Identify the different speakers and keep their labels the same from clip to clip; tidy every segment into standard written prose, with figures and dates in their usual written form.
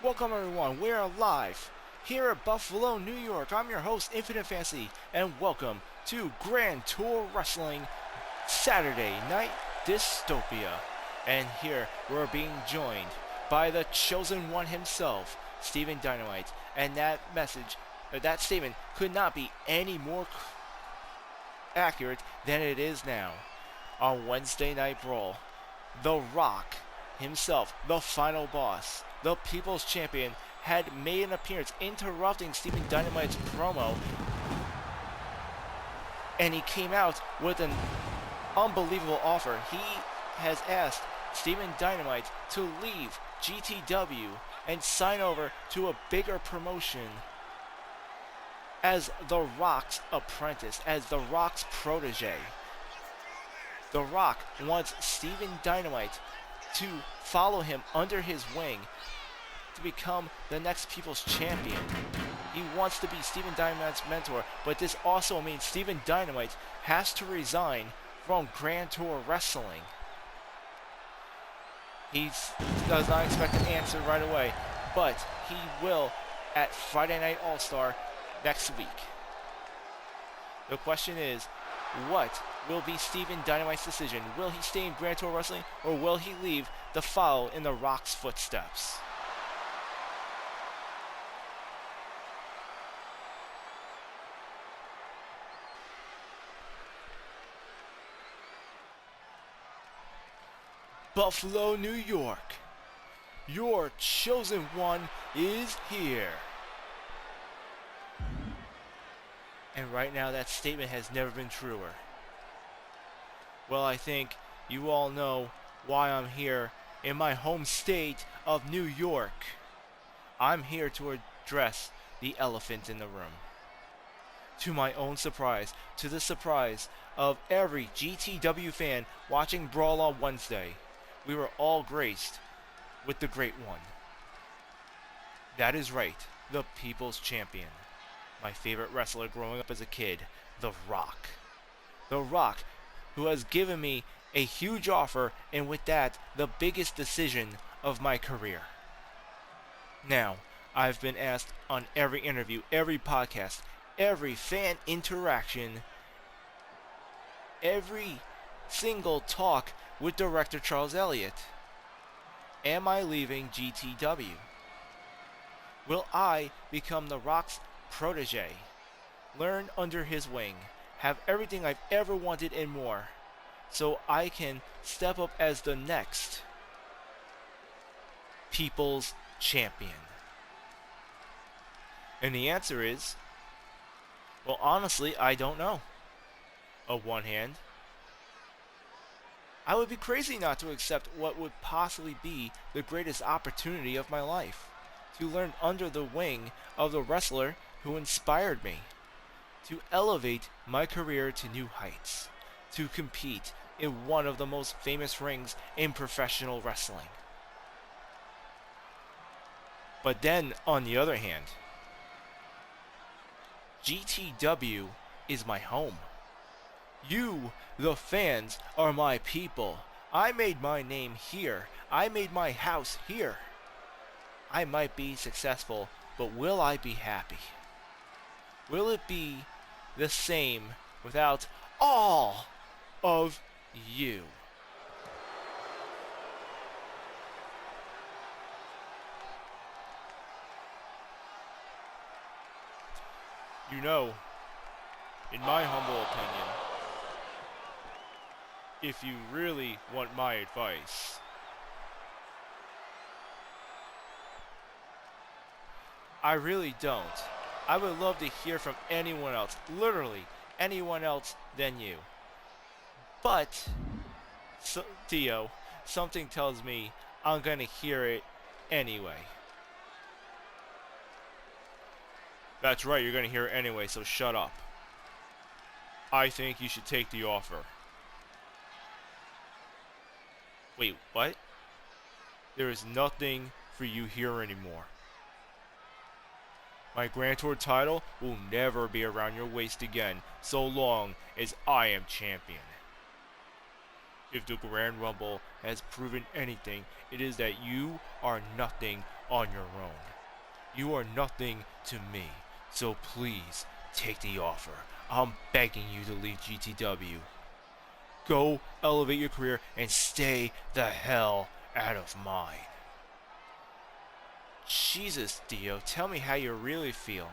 Speaker 1: Welcome everyone, we are live here at Buffalo, New York. I'm your host, Infinite Fantasy, and welcome to Grand Tour Wrestling Saturday Night Dystopia. And here we're being joined by the chosen one himself, Steven Dynamite. And that statement could not be any more accurate than it is now. On Wednesday Night Brawl, The Rock himself, the final boss, the People's Champion, had made an appearance interrupting Steven Dynamite's promo, and he came out with an unbelievable offer. He has asked Steven Dynamite to leave GTW and sign over to a bigger promotion as The Rock's apprentice, as The Rock's protege. The Rock wants Steven Dynamite to follow him under his wing to become the next People's Champion. He wants to be Steven Dynamite's mentor, but this also means Steven Dynamite has to resign from Grand Tour Wrestling. He does not expect an answer right away, but he will at Friday Night All-Star next week. The question is, what will be Steven Dynamite's decision? Will he stay in Grand Tour Wrestling, or will he leave to follow in The Rock's footsteps? Buffalo, New York. Your chosen one is here. And right now that statement has never been truer. Well, I think you all know why I'm here in my home state of New York. I'm here to address the elephant in the room. To my own surprise, to the surprise of every GTW fan watching Brawl on Wednesday, we were all graced with the Great One. That is right, the People's Champion. My favorite wrestler growing up as a kid, The Rock. The Rock, who has given me a huge offer, and with that, the biggest decision of my career. Now, I've been asked on every interview, every podcast, every fan interaction, every single talk with director Charles Elliott, am I leaving GTW? Will I become The Rock's protege, learn under his wing, have everything I've ever wanted and more, so I can step up as the next People's Champion? And the answer is, well, honestly, I don't know. On one hand, I would be crazy not to accept what would possibly be the greatest opportunity of my life, to learn under the wing of the wrestler who inspired me, to elevate my career to new heights, to compete in one of the most famous rings in professional wrestling. But then, on the other hand, GTW is my home. You, the fans, are my people. I made my name here. I made my house here. I might be successful, but will I be happy? Will it be the same without all of you? You know, in my humble opinion, if you really want my advice, I really don't. I would love to hear from anyone else, literally anyone else than you. But, Dio, something tells me I'm gonna hear it anyway. That's right, you're gonna hear it anyway, so shut up. I think you should take the offer. Wait, what? There is nothing for you here anymore. My Grand Tour title will never be around your waist again, so long as I am champion. If the Grand Rumble has proven anything, it is that you are nothing on your own. You are nothing to me. So please, take the offer. I'm begging you to leave GTW. Go elevate your career and stay the hell out of mine. Jesus, Dio, tell me how you really feel.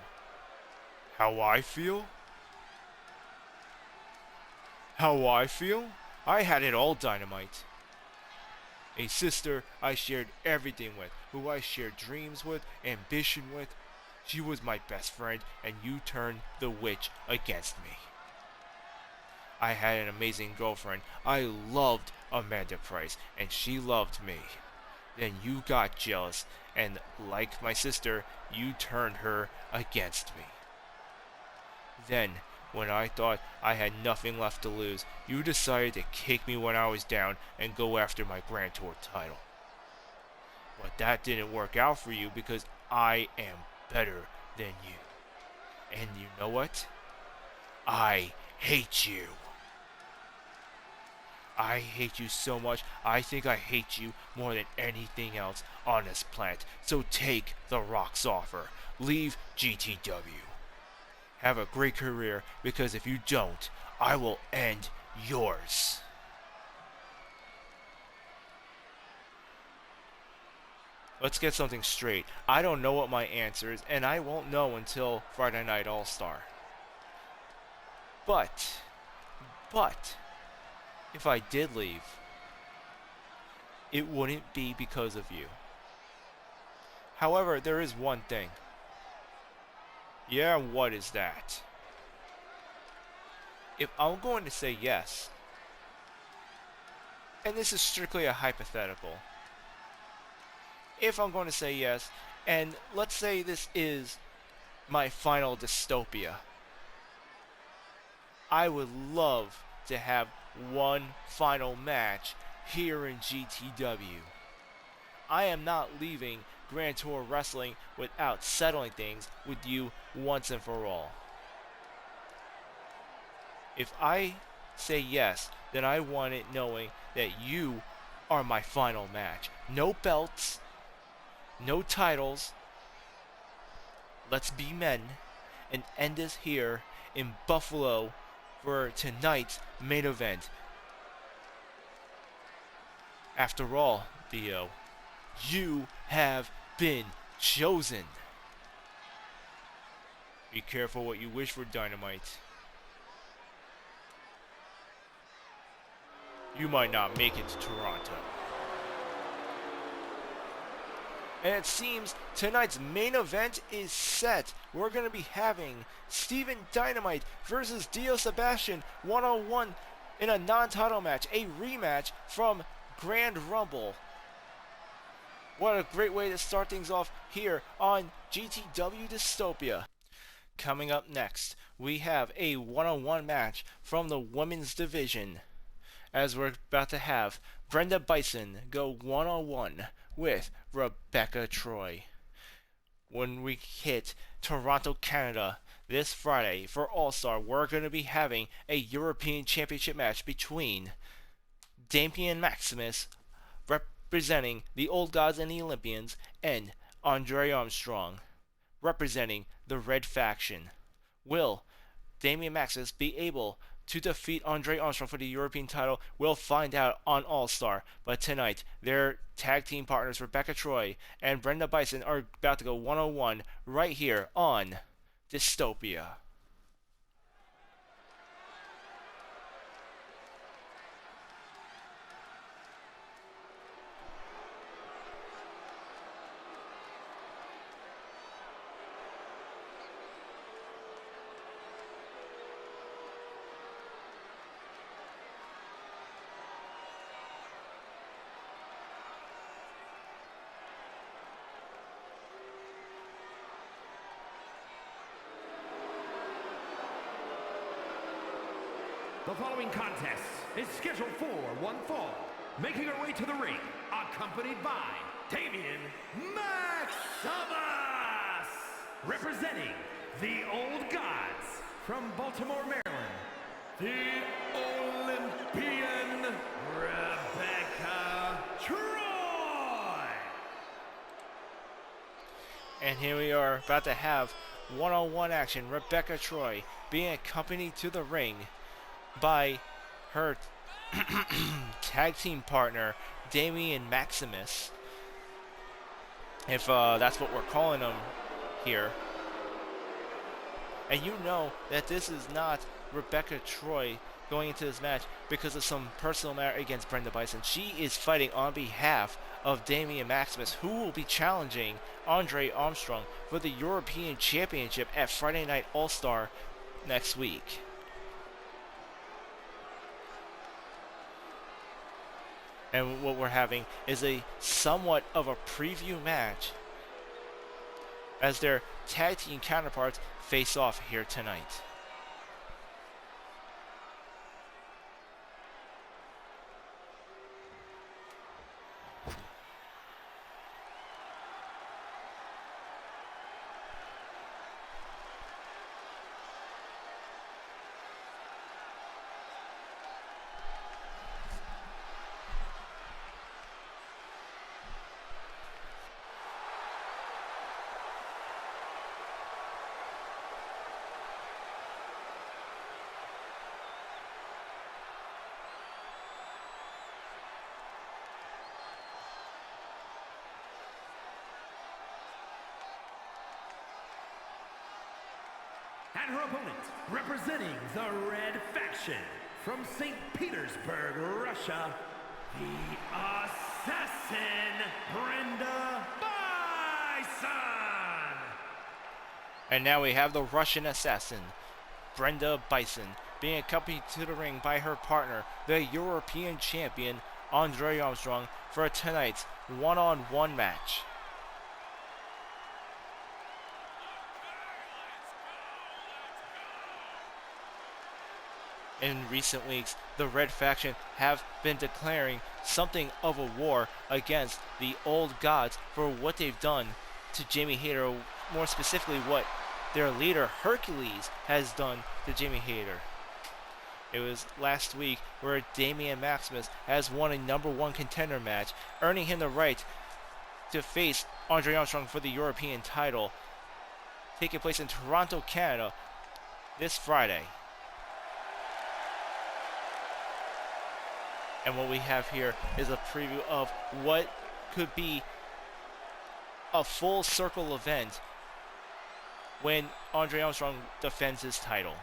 Speaker 1: How I feel? How I feel? I had it all, Dynamite. A sister I shared everything with, who I shared dreams with, ambition with. She was my best friend, and you turned the witch against me. I had an amazing girlfriend. I loved Amanda Price, and she loved me. Then you got jealous, and like my sister, you turned her against me. Then, when I thought I had nothing left to lose, you decided to kick me when I was down and go after my Grand Tour title. But that didn't work out for you because I am better than you. And you know what? I hate you. I hate you so much, I think I hate you more than anything else on this planet. So take the Rock's offer. Leave GTW. Have a great career, because if you don't, I will end yours. Let's get something straight. I don't know what my answer is, and I won't know until Friday Night All-Star. But, if I did leave, it wouldn't be because of you. However, there is one thing. Yeah, what is that? If I'm going to say yes, and this is strictly a hypothetical, if I'm going to say yes, and let's say this is my final Dystopia, I would love to have one final match here in GTW. I am not leaving Grand Tour Wrestling without settling things with you once and for all. If I say yes, then I want it knowing that you are my final match. No belts, no titles. Let's be men and end this here in Buffalo for tonight's main event. After all, Dio, you have been chosen. Be careful what you wish for, Dynamite. You might not make it to Toronto. And it seems tonight's main event is set. We're going to be having Steven Dynamite versus Dio Sebation 1-on-1 in a non-title match, a rematch from Grand Rumble. What a great way to start things off here on GTW Dystopia. Coming up next, we have a one-on-one match from the women's division, as we're about to have Brenda Bison go one-on-one with Rebecca Troy. When we hit Toronto, Canada this Friday for All-Star, we're going to be having a European Championship match between Damian Maximus, representing the Old Gods and the Olympians, and Andre Armstrong, representing the Red Faction. Will Damian Maximus be able to defeat Andre Armstrong for the European title? We'll find out on All-Star. But tonight, their tag team partners Rebecca Troy and Brenda Bison are about to go one-on-one right here on Dystopia.
Speaker 2: The following contest is scheduled for one fall. Making her way to the ring, accompanied by Damian Maximus! Representing the Old Gods from Baltimore, Maryland, the Olympian Troy!
Speaker 1: And here we are about to have one-on-one action. Rebecca Troy being accompanied to the ring by her tag team partner, Damian Maximus. If that's what we're calling him here. And you know that this is not Rebecca Troy going into this match because of some personal matter against Brenda Bison. She is fighting on behalf of Damian Maximus, who will be challenging Andre Armstrong for the European Championship at Friday Night All-Star next week. And what we're having is a somewhat of a preview match as their tag team counterparts face off here tonight.
Speaker 2: And her opponent, representing the Red Faction, from St. Petersburg, Russia, the Assassin, Brenda Bison!
Speaker 1: And now we have the Russian Assassin, Brenda Bison, being accompanied to the ring by her partner, the European Champion, Andre Armstrong, for tonight's one-on-one match. In recent weeks, the Red Faction have been declaring something of a war against the old gods for what they've done to Jamie Hayter, more specifically what their leader Hercules has done to Jamie Hayter. It was last week where Damian Maximus has won a #1 contender match, earning him the right to face Andre Armstrong for the European title, taking place in Toronto, Canada this Friday. And what we have here is a preview of what could be a full circle event when Andre Armstrong defends his title.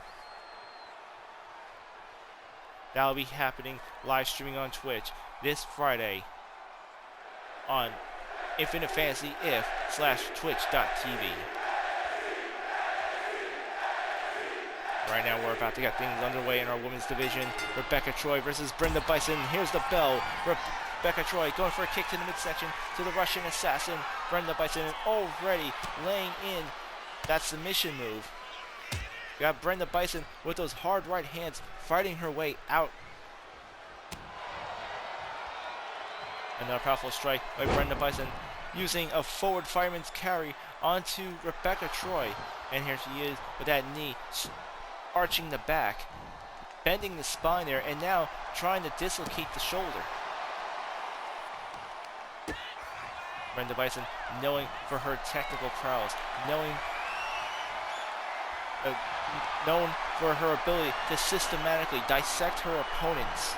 Speaker 1: That'll be happening live streaming on Twitch this Friday on Infinite Fantasy if/twitch.tv. Right now we're about to get things underway in our women's division. Rebecca Troy versus Brenda Bison. Here's the bell. Rebecca Troy going for a kick to the midsection to the Russian Assassin. Brenda Bison already laying in that submission move. We got Brenda Bison with those hard right hands fighting her way out. Another powerful strike by Brenda Bison using a forward fireman's carry onto Rebecca Troy. And here she is with that knee arching the back, bending the spine there, and now trying to dislocate the shoulder. Brenda Bison, knowing for her technical prowess, known for her ability to systematically dissect her opponents.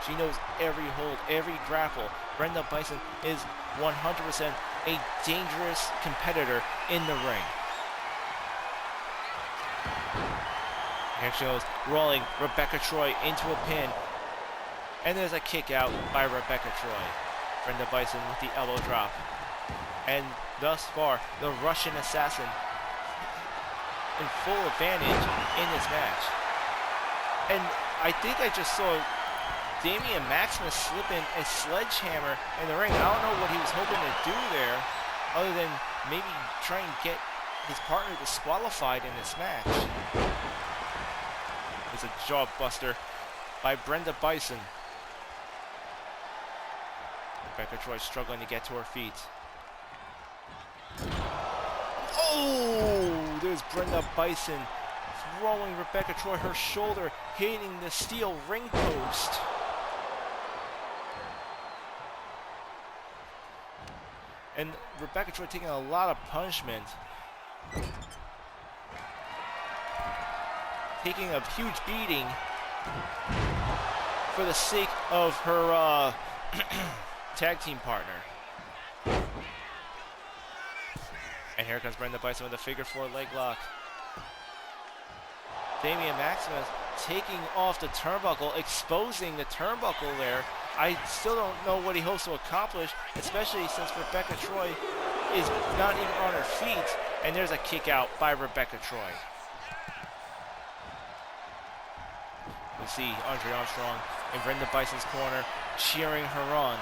Speaker 1: She knows every hold, every grapple. Brenda Bison is 100% a dangerous competitor in the ring. Here she goes, rolling Rebecca Troy into a pin. And there's a kick out by Rebecca Troy. Brenda Bison with the elbow drop. And thus far, the Russian Assassin in full advantage in this match. And I think I just saw Damian Maximus slip in a sledgehammer in the ring. I don't know what he was hoping to do there, other than maybe try and get his partner disqualified in this match. It's a jaw buster by Brenda Bison. Rebecca Troy struggling to get to her feet. Oh, there's Brenda Bison throwing Rebecca Troy, her shoulder hitting the steel ring post. And Rebecca Troy taking a lot of punishment. Taking a huge beating for the sake of her tag team partner. And here comes Brenda Bison with a figure 4 leg lock. Damian Maximus taking off the turnbuckle, exposing the turnbuckle there. I still don't know what he hopes to accomplish, especially since Rebecca Troy is not even on her feet. And there's a kick out by Rebecca Troy. We see Andre Armstrong in Brenda Bison's corner, cheering her on.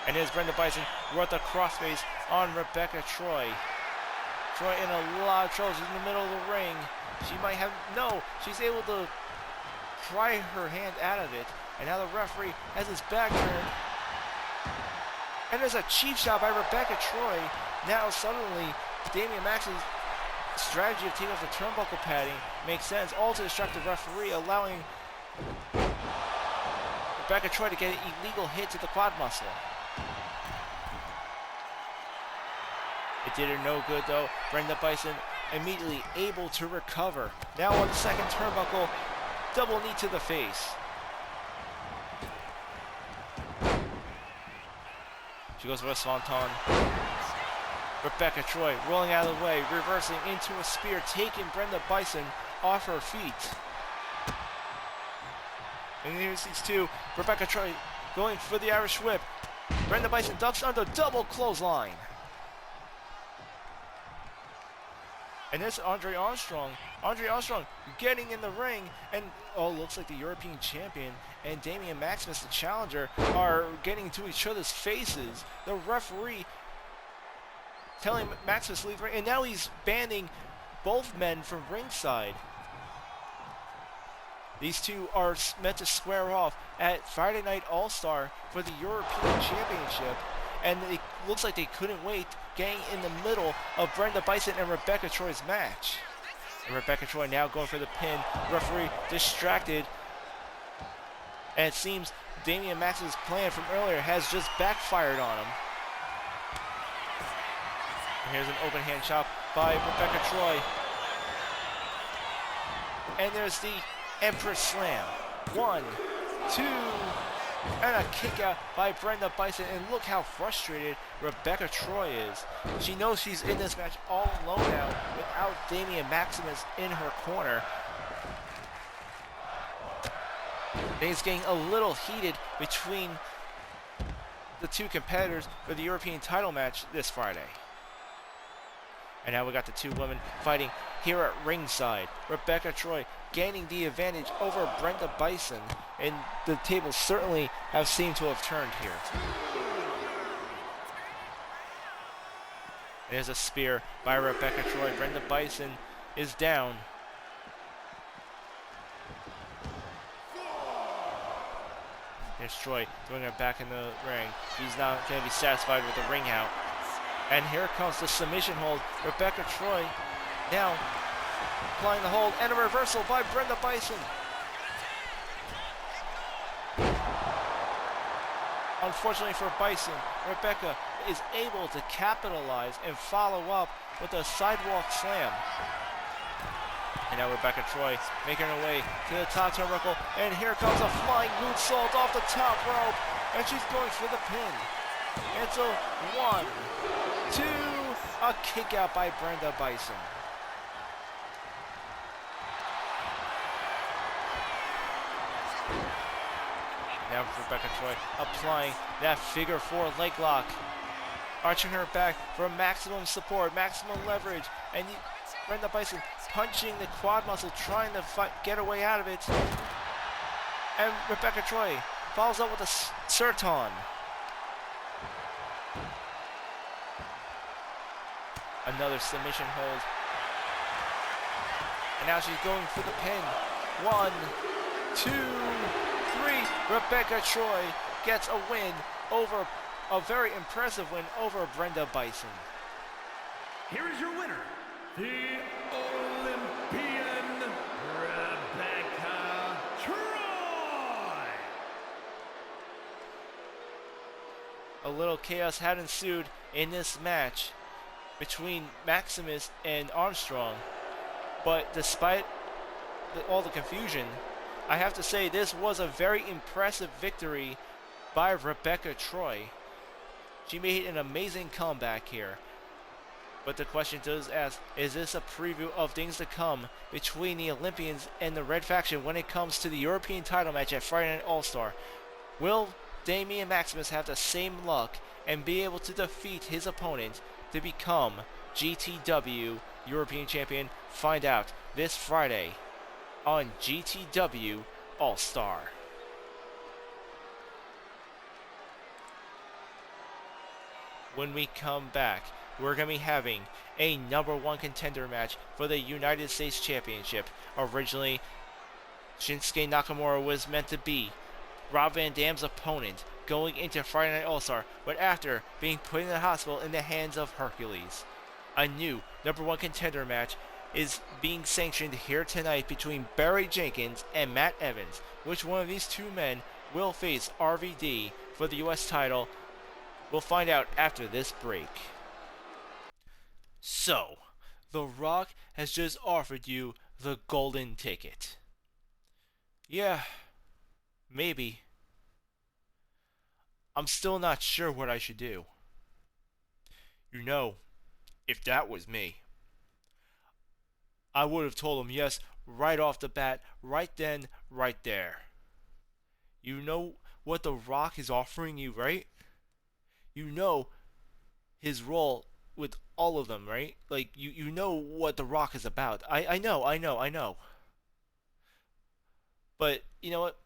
Speaker 1: And there's Brenda Bison with a crossface on Rebecca Troy. Troy in a lot of trouble. She's in the middle of the ring. She might have, no, she's able to pry her hand out of it. And now the referee has his back turned. And there's a cheap shot by Rebecca Troy. Now suddenly, Damian Max's strategy of taking off the turnbuckle padding makes sense. All to distract the referee, allowing Rebecca Troy to get an illegal hit to the quad muscle. It did her no good though. Brenda Bison immediately able to recover. Now on the second turnbuckle, double knee to the face. She goes for a swanton. Rebecca Troy rolling out of the way, reversing into a spear, taking Brenda Bison off her feet. And here's these two. Rebecca Troy going for the Irish whip. Brenda Bison ducks under, double clothesline. And there's Andre Armstrong. Andre Armstrong getting in the ring. And, oh, looks like the European champion and Damian Maximus, the challenger, are getting into each other's faces. The referee telling Maximus to leave the ring. And now he's banning both men from ringside. These two are meant to square off at Friday Night All-Star for the European Championship. And it looks like they couldn't wait, getting in the middle of Brenda Bison and Rebecca Troy's match. And Rebecca Troy now going for the pin. Referee distracted. And it seems Damian Max's plan from earlier has just backfired on him. And here's an open hand chop by Rebecca Troy. And there's the Empress Slam. 1, 2, and a kick out by Brenda Bison. And look how frustrated Rebecca Troy is. She knows she's in this match all alone now without Damian Maximus in her corner. Things getting a little heated between the two competitors for the European title match this Friday. And now we got the two women fighting here at ringside. Rebecca Troy gaining the advantage over Brenda Bison. And the tables certainly have seemed to have turned here. There's a spear by Rebecca Troy. Brenda Bison is down. There's Troy throwing her back in the ring. She's not going to be satisfied with the ring out. And here comes the submission hold. Rebecca Troy now applying the hold, and a reversal by Brenda Bison. Unfortunately for Bison, Rebecca is able to capitalize and follow up with a sidewalk slam. And now Rebecca Troy making her way to the top turnbuckle, and here comes a flying moonsault off the top rope, and she's going for the pin. It's a 1, 2, a kick out by Brenda Bison. Now Rebecca Troy applying that figure 4 leg lock, arching her back for maximum support, maximum leverage, and Brenda Bison punching the quad muscle, trying to get her way out of it. And Rebecca Troy follows up with a Serton. Another submission hold. And now she's going for the pin. 1, 2, 3. Rebecca Troy gets a win over, a very impressive win over Brenda Bison.
Speaker 2: Here is your winner, the Olympian Rebecca Troy.
Speaker 1: a little chaos had ensued in this match between Maximus and Armstrong. But despite all the confusion, I have to say this was a very impressive victory by Rebecca Troy. She made an amazing comeback here. But the question does ask, is this a preview of things to come between the Olympians and the Red Faction when it comes to the European title match at Friday Night All-Star? Will Damian Maximus have the same luck and be able to defeat his opponent to become GTW European Champion? Find out this Friday on GTW All-Star. When we come back, we're going to be having a #1 contender match for the United States Championship. Originally, Shinsuke Nakamura was meant to be Rob Van Dam's opponent going into Friday Night All-Star, but after being put in the hospital in the hands of Hercules. A new #1 contender match is being sanctioned here tonight between Barry Jenkins and Matt Evans. Which one of these two men will face RVD for the US title? We'll find out after this break. So, The Rock has just offered you the golden ticket. Yeah, maybe. I'm still not sure what I should do. You know, if that was me, I would have told him yes right off the bat, right then, right there. You know what The Rock is offering you, right? You know his role with all of them, right? Like, you know what The Rock is about. I know. But, you know what?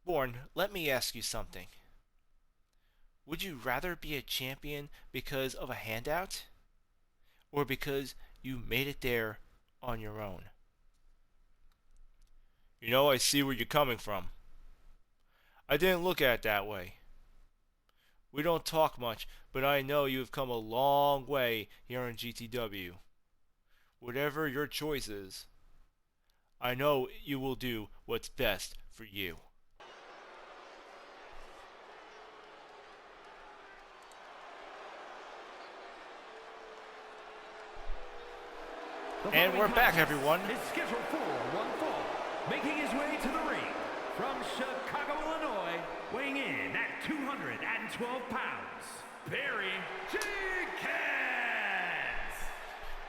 Speaker 1: Bourne, let me ask you something. Would you rather be a champion because of a handout? Or because you made it there on your own? You know, I see where you're coming from. I didn't look at it that way. We don't talk much, but I know you have come a long way here in GTW. Whatever your choice is, I know you will do what's best for you. And we're back, everyone.
Speaker 2: Is scheduled for one fall, making his way to the ring from Chicago, Illinois, weighing in at 212 pounds, Barry Jenkins.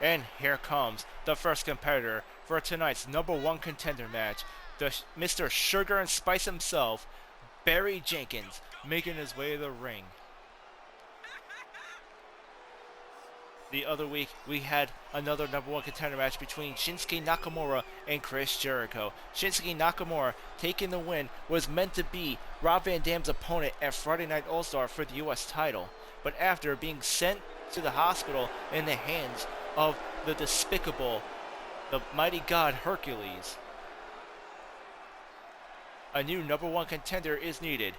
Speaker 1: And here comes the first competitor for tonight's #1 contender match, Mr. Sugar and Spice himself, Barry Jenkins, making his way to the ring. The other week, we had another #1 contender match between Shinsuke Nakamura and Chris Jericho. Shinsuke Nakamura, taking the win, was meant to be Rob Van Dam's opponent at Friday Night All-Star for the US title. But after being sent to the hospital in the hands of the despicable, the mighty god Hercules, a new #1 contender is needed.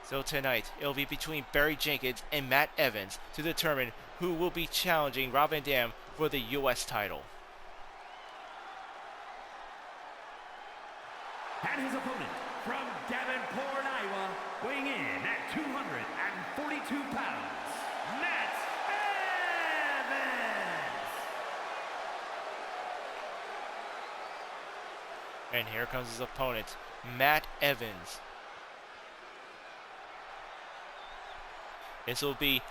Speaker 1: So tonight, it'll be between Barry Jenkins and Matt Evans to determine who will be challenging Rob Van Dam for the US title.
Speaker 2: And his opponent from Davenport, Iowa, weighing in at 242 pounds, Matt Evans.
Speaker 1: And here comes his opponent, Matt Evans. This will be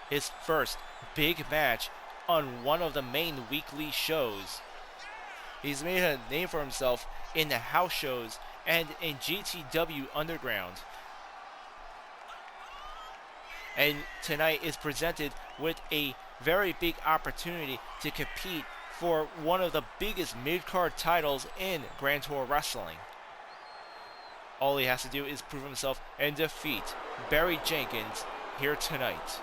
Speaker 1: his first big match on one of the main weekly shows. He's made a name for himself in the house shows and in GTW Underground. And tonight is presented with a very big opportunity to compete for one of the biggest mid-card titles in Grand Tour Wrestling. All he has to do is prove himself and defeat Barry Jenkins here tonight.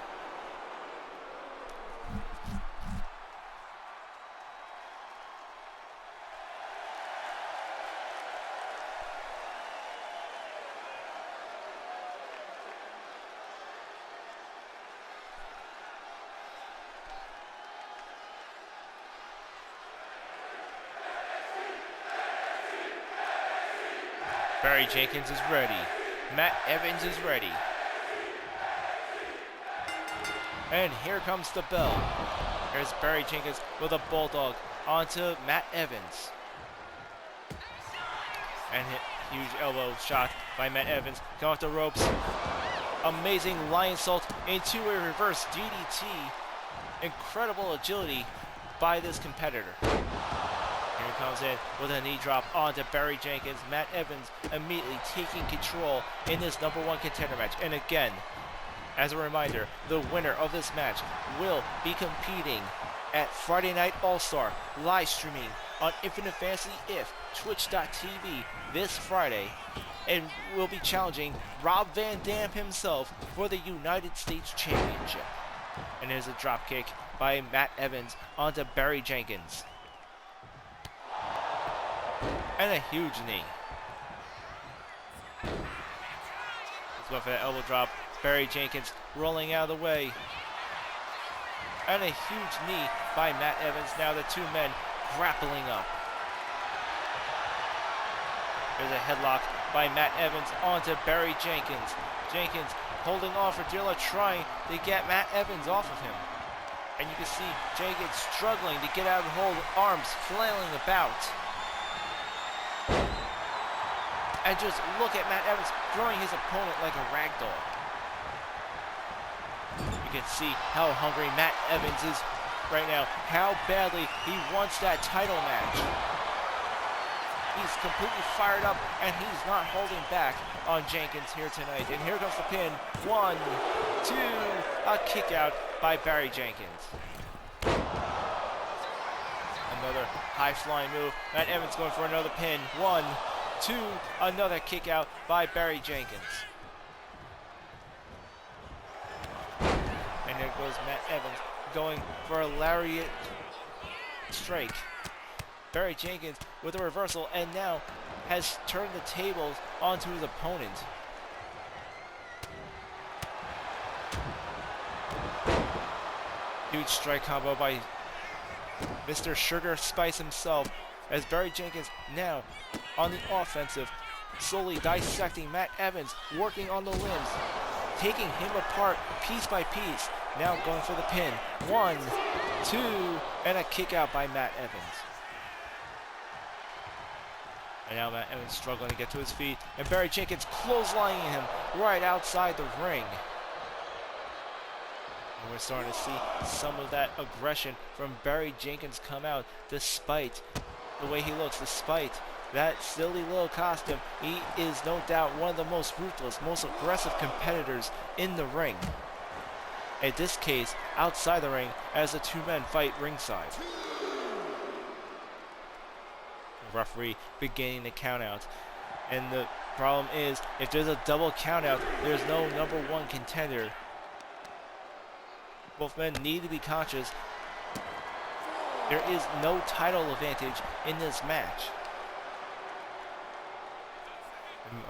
Speaker 1: Barry Jenkins is ready. Matt Evans is ready. And here comes the bell. Here's Barry Jenkins with a bulldog onto Matt Evans. And huge elbow shot by Matt Evans. Going off the ropes. Amazing lion salt into a reverse DDT. Incredible agility by this competitor. Here he comes in with a knee drop onto Barry Jenkins. Matt Evans immediately taking control in this #1 contender match. And again, as a reminder, the winner of this match will be competing at Friday Night All-Star live streaming on Infinite Fantasy If, twitch.tv this Friday, and will be challenging Rob Van Dam himself for the United States Championship. And there's a drop kick by Matt Evans onto Barry Jenkins. And a huge knee. Let's go for that elbow drop. Barry Jenkins rolling out of the way. And a huge knee by Matt Evans. Now the two men grappling up. There's a headlock by Matt Evans onto Barry Jenkins. Jenkins holding on for dear life, trying to get Matt Evans off of him. And you can see Jenkins struggling to get out of the hold, arms flailing about. And just look at Matt Evans throwing his opponent like a rag doll. You can see how hungry Matt Evans is right now, how badly he wants that title match. He's completely fired up, and he's not holding back on Jenkins here tonight. And here comes the pin. 1, 2, a kick out by Barry Jenkins. Another high-flying move. Matt Evans going for another pin. 1, 2, another kick out by Barry Jenkins. And there goes Matt Evans going for a lariat strike. Barry Jenkins with a reversal, and now has turned the tables onto his opponent. Huge strike combo by Mr. Sugar Spice himself, as Barry Jenkins now on the offensive, slowly dissecting Matt Evans, working on the limbs, taking him apart piece by piece. Now going for the pin. 1, 2, and a kick out by Matt Evans. And now Matt Evans struggling to get to his feet, and Barry Jenkins clotheslining him right outside the ring. And we're starting to see some of that aggression from Barry Jenkins come out, despite the way he looks, despite that silly little costume. He is no doubt one of the most ruthless, most aggressive competitors in the ring. In this case, outside the ring, as the two men fight ringside. Referee beginning the count out, and the problem is, if there's a double count out, there's no #1 contender. Both men need to be conscious. There is no title advantage in this match.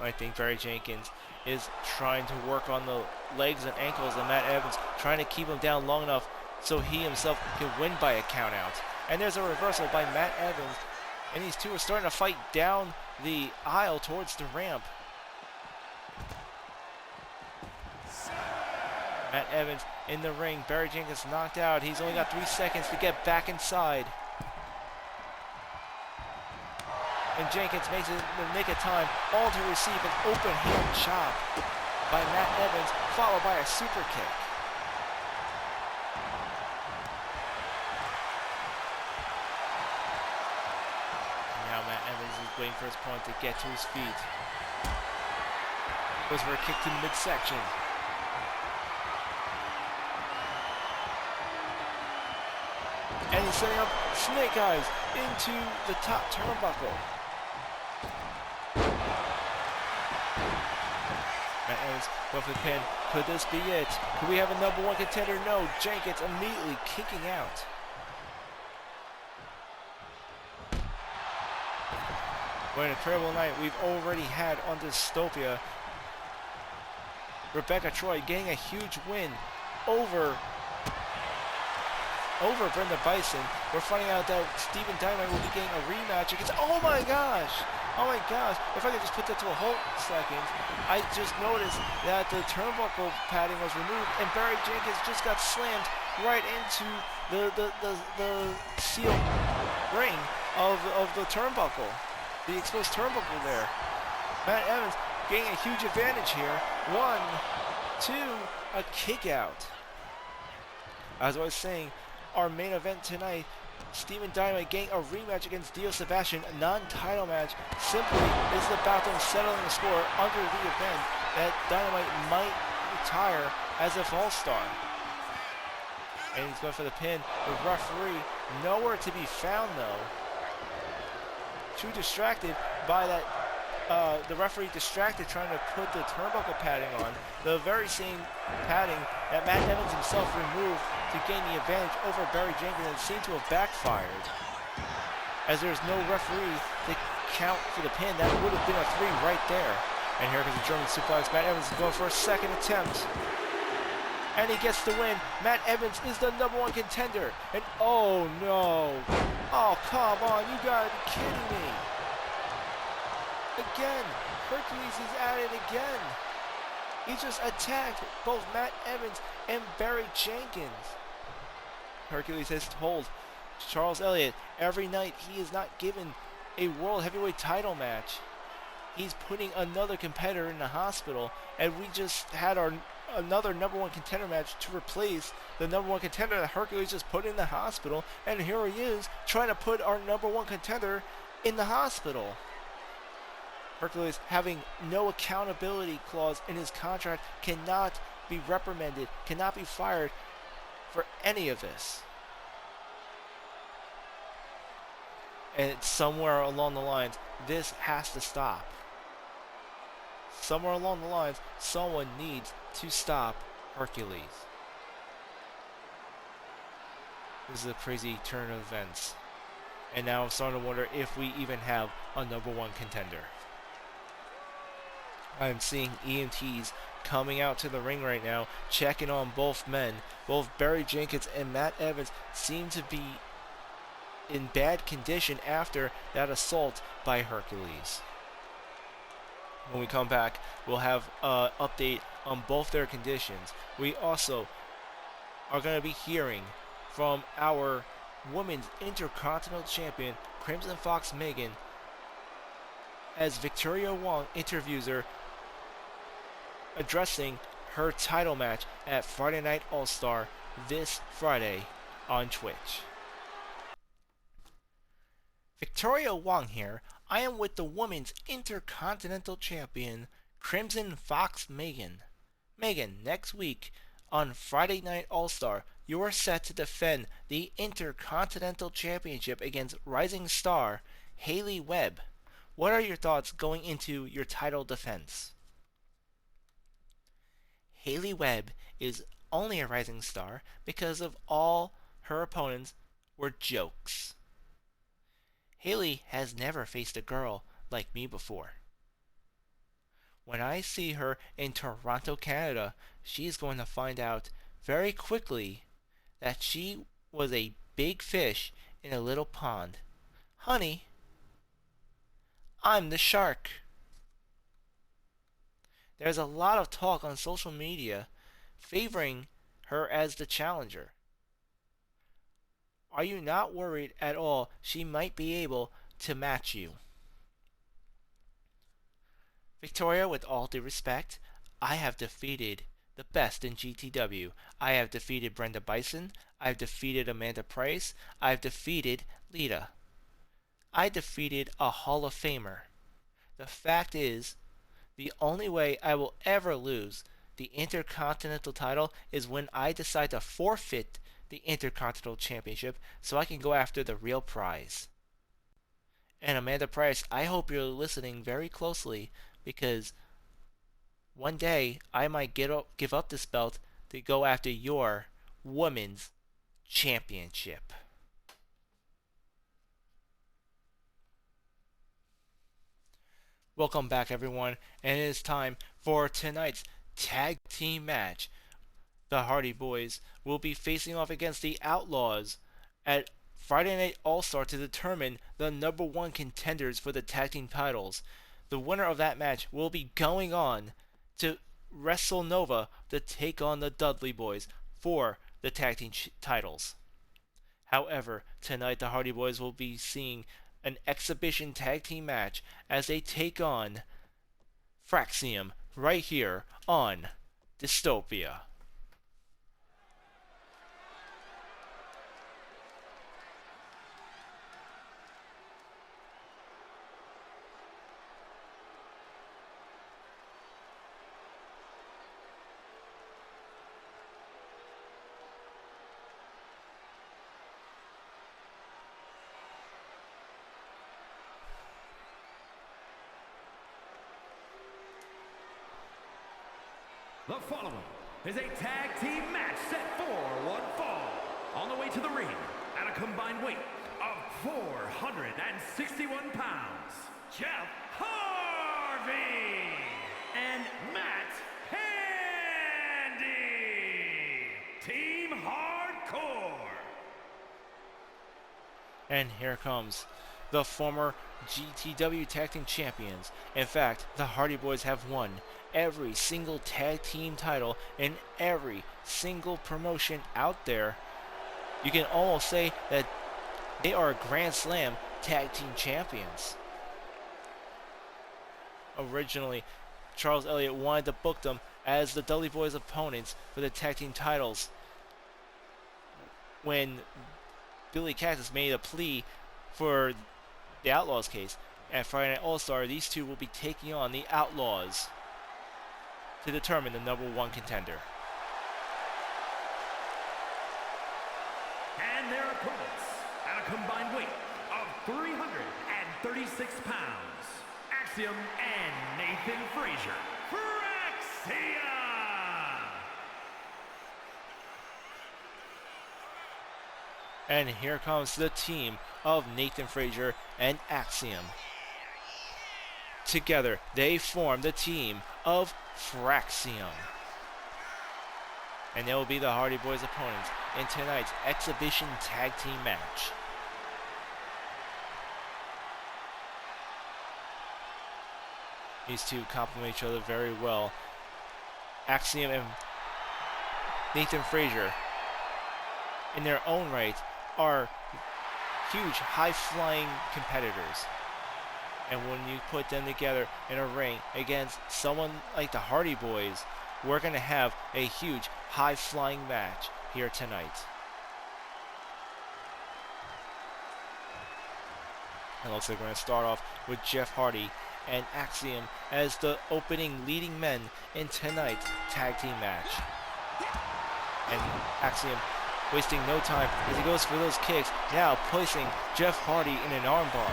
Speaker 1: I think Barry Jenkins is trying to work on the legs and ankles of Matt Evans, trying to keep him down long enough so he himself can win by a count out. And there's a reversal by Matt Evans, and these two are starting to fight down the aisle towards the ramp. Matt Evans in the ring. Barry Jenkins knocked out. He's only got 3 seconds to get back inside. And Jenkins makes it in the nick of time, all to receive an open hand chop by Matt Evans, followed by a super kick. Now Matt Evans is waiting for his opponent to get to his feet. Goes for a kick to midsection. And he's setting up snake eyes into the top turnbuckle. Matt Evans with the pin. Could this be it? Could we have a #1 contender? No. Jenkins immediately kicking out. What an incredible night we've already had on Dystopia. Rebecca Troy getting a huge win over over Brenda Bison. We're finding out that Steven Dynamite will be getting a rematch against. Oh my gosh! Oh my gosh! If I could just put that to a whole second, I just noticed that the turnbuckle padding was removed, and Barry Jenkins just got slammed right into the steel ring of the turnbuckle, the exposed turnbuckle there. Matt Evans getting a huge advantage here. 1, 2, a kick out. As I was saying, our main event tonight, Steven Dynamite getting a rematch against Dio Sebation, a non-title match. Simply, this is about them settling the score under the event that Dynamite might retire as a false star. And he's going for the pin. The referee nowhere to be found though. Too distracted by that. The referee distracted trying to put the turnbuckle padding on, the very same padding that Matt Evans himself removed to gain the advantage over Barry Jenkins, and seemed to have backfired. As there's no referee to count for the pin, that would have been a 3 right there. And here comes the German suplex. Matt Evans is going for a second attempt. And he gets the win. Matt Evans is the #1 contender. And oh no. Oh, come on. You gotta be kidding me. Again, Hercules is at it again. He just attacked both Matt Evans and Barry Jenkins. Hercules has told Charles Elliott every night he is not given a World Heavyweight title match. He's putting another competitor in the hospital, and we just had another #1 contender match to replace the #1 contender that Hercules just put in the hospital, and here he is trying to put our #1 contender in the hospital. Hercules, having no accountability clause in his contract, cannot be reprimanded, cannot be fired for any of this. And somewhere along the lines, this has to stop. Somewhere along the lines, someone needs to stop Hercules. This is a crazy turn of events. And now I'm starting to wonder if we even have a #1 contender. I'm seeing EMTs coming out to the ring right now, checking on both men. Both Barry Jenkins and Matt Evans seem to be in bad condition after that assault by Hercules. When we come back, we'll have an update on both their conditions. We also are going to be hearing from our Women's Intercontinental Champion, Crimson Fox Megan, as Victoria Wong interviews her, addressing her title match at Friday Night All-Star this Friday on Twitch. Victoria Wong here. I am with the Women's Intercontinental Champion, Crimson Fox Megan. Megan, next week on Friday Night All-Star, you are set to defend the Intercontinental Championship against rising star Haley Webb. What are your thoughts going into your title defense? Haley Webb is only a rising star because of all her opponents were jokes. Haley has never faced a girl like me before. When I see her in Toronto, Canada, she's going to find out very quickly that she was a big fish in a little pond. Honey, I'm the shark. There's a lot of talk on social media favoring her as the challenger. Are you not worried at all she might be able to match you? Victoria, with all due respect, I have defeated the best in GTW. I have defeated Brenda Bison. I have defeated Amanda Price. I have defeated Lita. I defeated a Hall of Famer. The fact is, the only way I will ever lose the Intercontinental title is when I decide to forfeit the Intercontinental Championship so I can go after the real prize. And Amanda Price, I hope you're listening very closely, because one day I might give up this belt to go after your Women's Championship. Welcome back, everyone, and it is time for tonight's tag team match. the Hardy Boyz will be facing off against the Outlaws at Friday Night All-Star to determine the number one contenders for the tag team titles. The winner of that match will be going on to Wrestle Nova to take on the Dudley Boyz for the tag team titles. However, tonight the Hardy Boyz will be seeing an exhibition tag team match as they take on Fraxiom right here on Dystopia.
Speaker 2: The following is a tag team match set for one fall. On the way to the ring at a combined weight of 461 pounds, Jeff Harvey and Matt Handy. Team Hardcore.
Speaker 1: And here comes the former GTW Tag Team Champions. In fact, the Hardy Boyz have won every single tag team title in every single promotion out there. You can almost say that they are Grand Slam Tag Team Champions. Originally, Charles Elliott wanted to book them as the Dudley Boyz opponents for the tag team titles when Billy Cactus made a plea for the Outlaws case. At Friday Night All-Star, these two will be taking on the Outlaws to determine the number one contender.
Speaker 2: And their opponents at a combined weight of 336 pounds, Axiom and Nathan Frazier. Fraxiom!
Speaker 1: And here comes the team of Nathan Frazier and Axiom. Together, they form the team of Fraxiom. And they will be the Hardy Boyz opponents in tonight's exhibition tag team match. These two complement each other very well. Axiom and Nathan Frazier, in their own right, are huge, high-flying competitors. And when you put them together in a ring against someone like the Hardy Boyz, we're going to have a huge, high-flying match here tonight. It looks like we're going to start off with Jeff Hardy and Axiom as the opening leading men in tonight's tag team match. And Axiom wasting no time as he goes for those kicks, now placing Jeff Hardy in an armbar.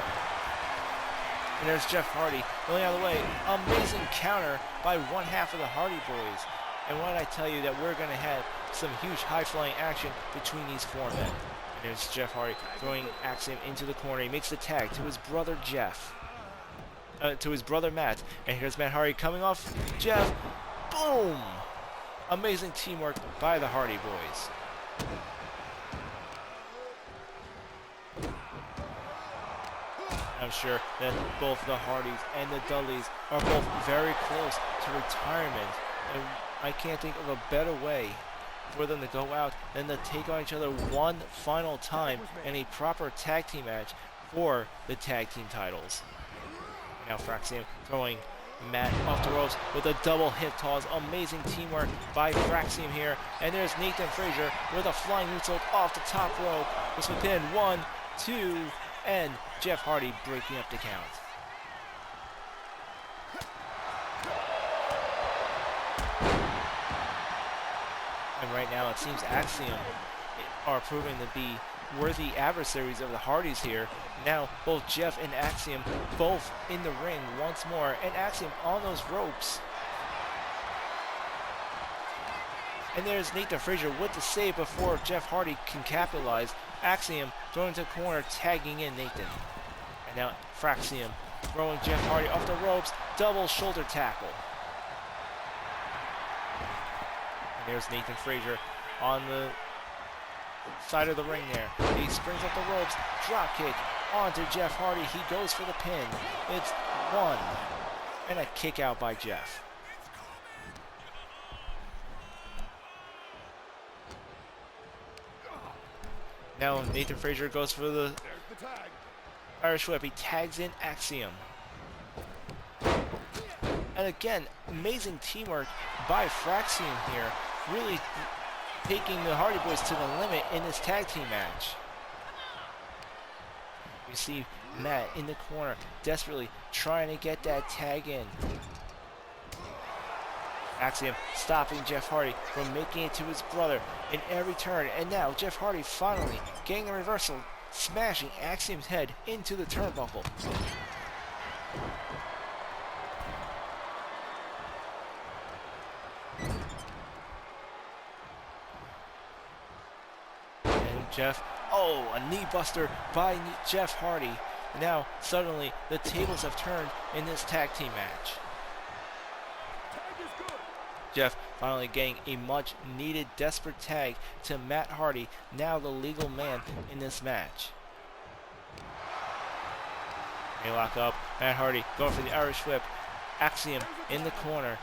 Speaker 1: And there's Jeff Hardy going out of the way. Amazing counter by one half of the Hardy Boyz. And why did I tell you that we're going to have some huge high-flying action between these four men? And there's Jeff Hardy throwing Axiom into the corner. He makes the tag to his brother Jeff. To his brother Matt. And here's Matt Hardy coming off Jeff. Boom! Amazing teamwork by the Hardy Boyz. I'm sure that both the Hardys and the Dudleys are both very close to retirement, and I can't think of a better way for them to go out than to take on each other one final time in a proper tag team match for the tag team titles. And now Fraxiom throwing Matt off the ropes with a double hip toss. Amazing teamwork by Fraxiom here. And there's Nathan Frazier with a flying moonsault off the top rope. This will pin 1, 2, and Jeff Hardy breaking up the count. And right now it seems Axiom are proving to be worthy adversaries of the Hardys here. Now both Jeff and Axiom both in the ring once more, and Axiom on those ropes. And there's Nathan Frazier with the save before Jeff Hardy can capitalize. Axiom throwing to the corner, tagging in Nathan. And now Fraxiom throwing Jeff Hardy off the ropes, double shoulder tackle. there's Nathan Frazier on the side of the ring there. He springs up the ropes, drop kick onto Jeff Hardy. He goes for the pin. It's 1 and a kick out by Jeff. Now Nathan Frazier goes for the Irish whip. He tags in Axiom. And again, amazing teamwork by Fraxiom here, really taking the Hardy Boyz to the limit in this tag team match. You see Matt in the corner, desperately trying to get that tag in. Axiom stopping Jeff Hardy from making it to his brother in every turn. And now Jeff Hardy finally getting a reversal, smashing Axiom's head into the turnbuckle. Jeff, oh, a knee buster by Jeff Hardy. Now, suddenly, the tables have turned in this tag team match. Jeff finally getting a much needed desperate tag to Matt Hardy, now the legal man in this match. They lock up, Matt Hardy going for the Irish whip. Axiom in the corner.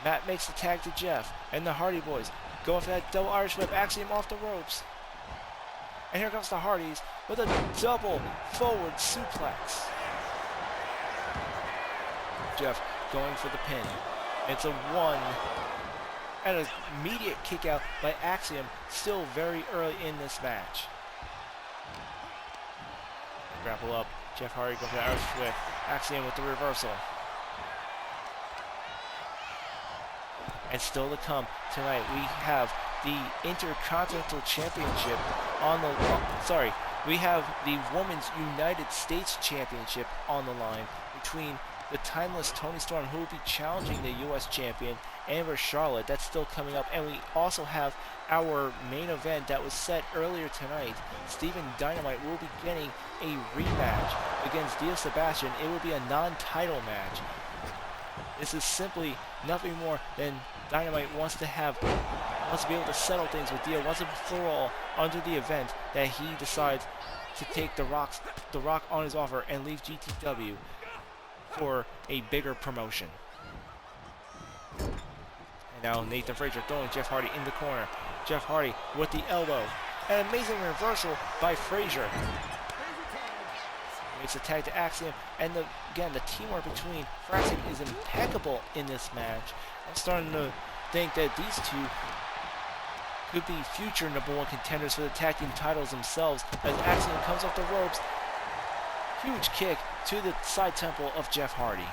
Speaker 1: Matt makes the tag to Jeff, and the Hardy Boyz going for that double Irish whip. Axiom off the ropes. And here comes the Hardys with a double forward suplex. Jeff going for the pin. It's a 1 and an immediate kick out by Axiom, still very early in this match. Grapple up. Jeff Hardy goes for the Irish whip. Axiom with the reversal. And still to come tonight, we have the Intercontinental Championship on the we have the Women's United States Championship on the line between the timeless Toni Storm, who will be challenging the U.S. champion, Amber Charlotte. That's still coming up. And we also have our main event that was set earlier tonight. Steven Dynamite will be getting a rematch against Dio Sebation. It will be a non-title match. This is simply nothing more than Dynamite wants to be able to settle things with Dio once and for all under the event that he decides to take the Rock on his offer and leave GTW for a bigger promotion. And now Nathan Frazier throwing Jeff Hardy in the corner. Jeff Hardy with the elbow. An amazing reversal by Frazier. Makes a tag to Axiom, and again, the teamwork between Fraxiom is impeccable in this match. I'm starting to think that these two could be future #1 contenders for the tag team titles themselves, as Axiom comes off the ropes. Huge kick to the side temple of Jeff Hardy.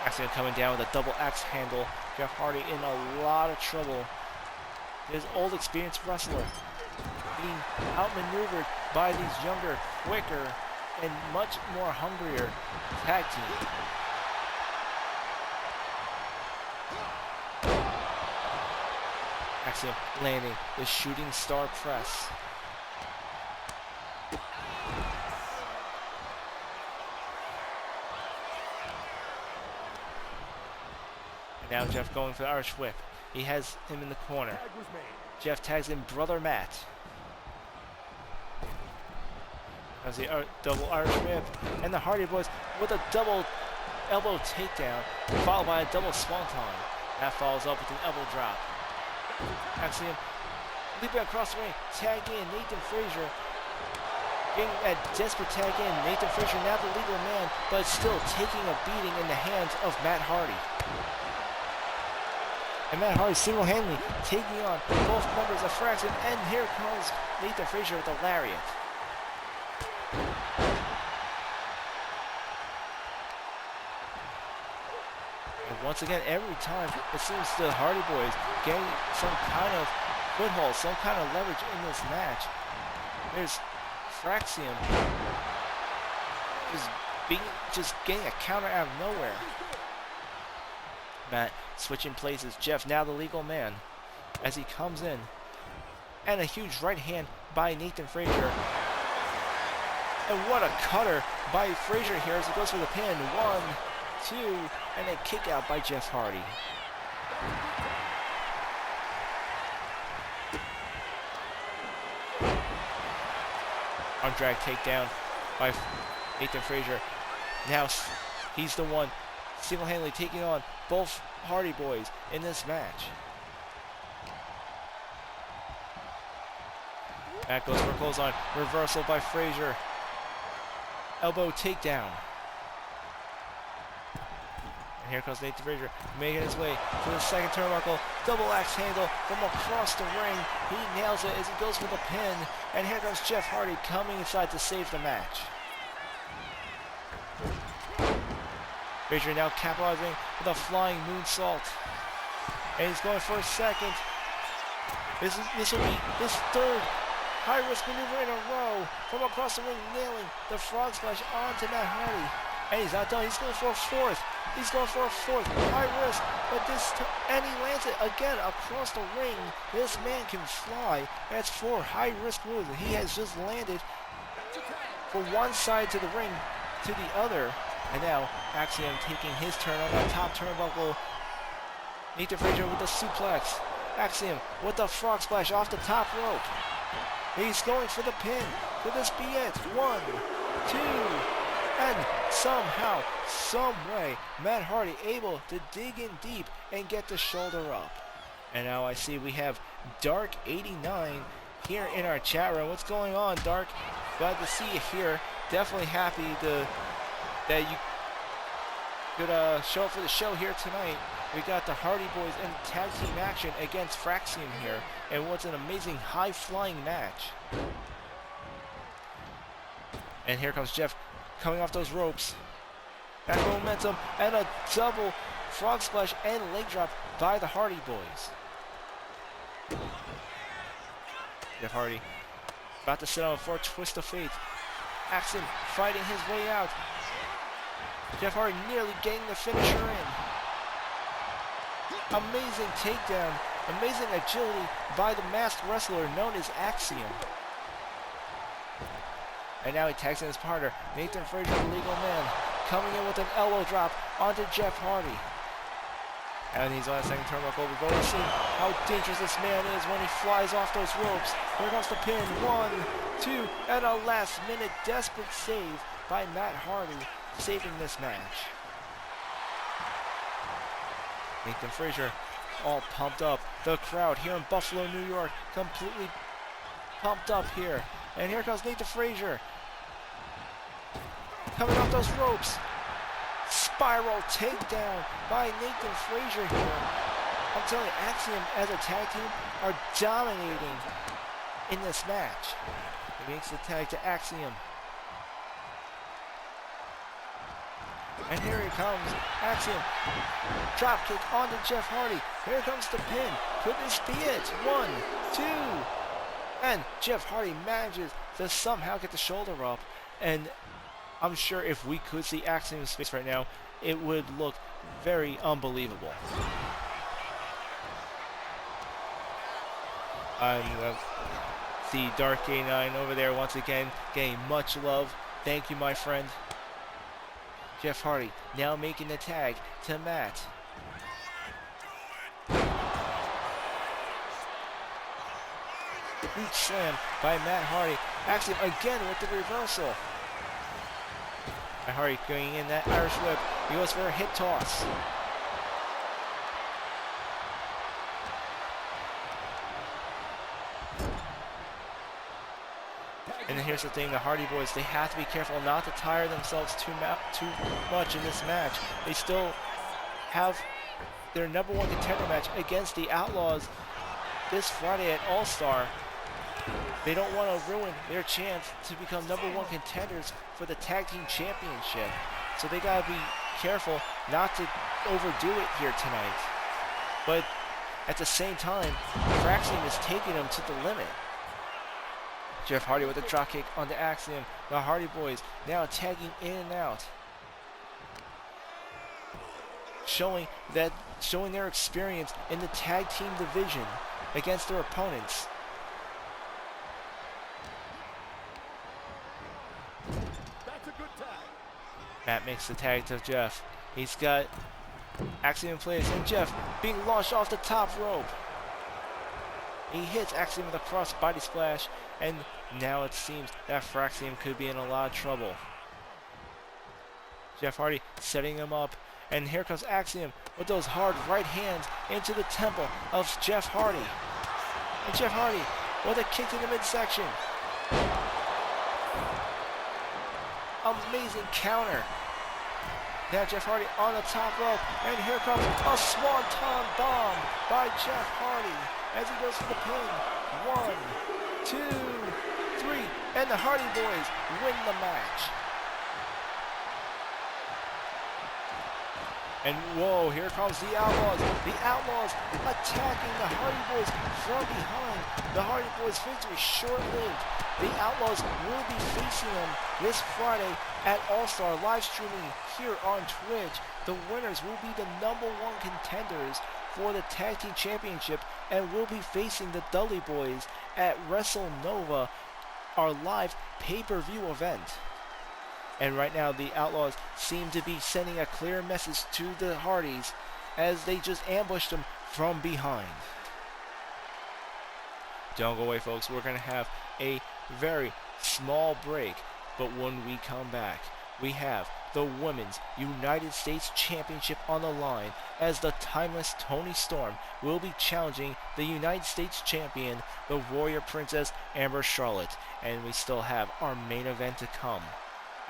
Speaker 1: Axiom coming down with a double axe handle. Jeff Hardy in a lot of trouble. His old experienced wrestler being outmaneuvered by these younger, quicker, and much more hungrier tag team. Axiom landing the shooting star press. And now Jeff going for the Irish whip. He has him in the corner. Jeff tags in Brother Matt. As the double Irish whip, and the Hardy Boyz with a double elbow takedown, followed by a double swanton. That follows up with an elbow drop. Axiom leaping across the ring, tag in Nathan Frazier, getting that desperate tag in. Nathan Frazier now the legal man, but still taking a beating in the hands of Matt Hardy. And Matt Hardy single-handedly taking on both members of Fraxiom, and here comes Nathan Frazier with a lariat. And once again, every time it seems the Hardy Boyz getting some kind of foothold, some kind of leverage in this match. There's Fraxiom just getting a counter out of nowhere. Matt switching places. Jeff now the legal man as he comes in. And a huge right hand by Nathan Frazier. And what a cutter by Frazier here as he goes for the pin. 1, 2, and a kick out by Jeff Hardy. Arm drag takedown by Nathan Frazier. Now he's the one single-handedly taking on both Hardy Boyz in this match. Matt goes for a clothesline. Reversal by Frazier. Elbow takedown. And here comes Nathan Frazier making his way to the second turnbuckle. Double axe handle from across the ring. He nails it as he goes for the pin. And here comes Jeff Hardy coming inside to save the match. Frazier now capitalizing with a flying moonsault. And he's going for a second. This will be his third high-risk maneuver in a row from across the ring, nailing the frog splash onto Matt Hardy. And he's not done. He's going for a fourth. He's going for a fourth. High risk. But and he lands it again across the ring. This man can fly. That's 4 high-risk moves. He has just landed from one side to the ring to the other. And now Fraxiom taking his turn on that top turnbuckle. Nathan Frazier with the suplex. Fraxiom with the frog splash off the top rope. He's going for the pin. Could this be it? 1, 2, and somehow, some way, Matt Hardy able to dig in deep and get the shoulder up. And now I see we have Dark89 here in our chat room. What's going on, Dark? Glad to see you here. Definitely happy that you could show up for the show here tonight. We got the Hardy Boyz in tag team action against Fraxiom here, and what's an amazing high-flying match. And here comes Jeff coming off those ropes. Back momentum and a double frog splash and leg drop by the Hardy Boyz. Jeff Hardy about to sit on for a twist of fate. Fraxiom fighting his way out. Jeff Hardy nearly getting the finisher in. Amazing takedown, amazing agility by the masked wrestler known as Fraxiom. And now he tags in his partner, Nathan Frazier, the legal man, coming in with an elbow drop onto Jeff Hardy. And he's on that second turnbuckle. We're going to see how dangerous this man is when he flies off those ropes. Here comes the pin. 1, 2, and a last-minute desperate save by Matt Hardy, saving this match. Nathan Frazier all pumped up. The crowd here in Buffalo, New York, completely pumped up here. And here comes Nathan Frazier. Coming off those ropes. Spiral takedown by Nathan Frazier here. I'm telling you, Fraxiom as a tag team are dominating in this match. He makes the tag to Fraxiom. And here he comes, Fraxiom. Drop kick onto Jeff Hardy. Here comes the pin. Could this be it? 1, 2. And Jeff Hardy manages to somehow get the shoulder up. And I'm sure if we could see Fraxiom's face right now, it would look very unbelievable. See Dark89 over there once again getting much love. Thank you, my friend. Jeff Hardy now making the tag to Matt. Boot slam by Matt Hardy. Fraxiom again with the reversal. Matt Hardy going in that Irish whip. He goes for a hip toss. And then here's the thing, the Hardy Boyz, they have to be careful not to tire themselves too much in this match. They still have their #1 contender match against the Outlaws this Friday at All-Star. They don't want to ruin their chance to become #1 contenders for the Tag Team Championship. So they got to be careful not to overdo it here tonight. But at the same time, Fraxiom is taking them to the limit. Jeff Hardy with a dropkick onto Fraxiom. The Hardy Boyz now tagging in and out, showing their experience in the tag team division against their opponents.
Speaker 2: That's a good tag.
Speaker 1: Matt makes the tag to Jeff. He's got Axiom in place, and Jeff being launched off the top rope. He hits Axiom with a cross body splash, and now it seems that Fraxiom could be in a lot of trouble. Jeff Hardy setting him up, and here comes Axiom with those hard right hands into the temple of Jeff Hardy. And Jeff Hardy with a kick to the midsection. Amazing counter. Now Jeff Hardy on the top rope, and here comes a swanton bomb by Jeff Hardy as he goes for the pin. 1, 2, 3, and the Hardy Boyz win the match. And whoa, here comes the Outlaws. The Outlaws attacking the Hardy Boyz from behind. The Hardy Boyz victory short-lived. The Outlaws will be facing them this Friday at All-Star live streaming here on Twitch. The winners will be the #1 contenders for the Tag Team Championship and will be facing the Dudley Boyz at WrestleNova, our live pay-per-view event. And right now the Outlaws seem to be sending a clear message to the Hardys as they just ambushed them from behind. Don't go away, folks. We're going to have a very small break, but when we come back, we have the Women's United States Championship on the line as the timeless Toni Storm will be challenging the United States Champion, the Warrior Princess Amber Charlotte. And we still have our main event to come,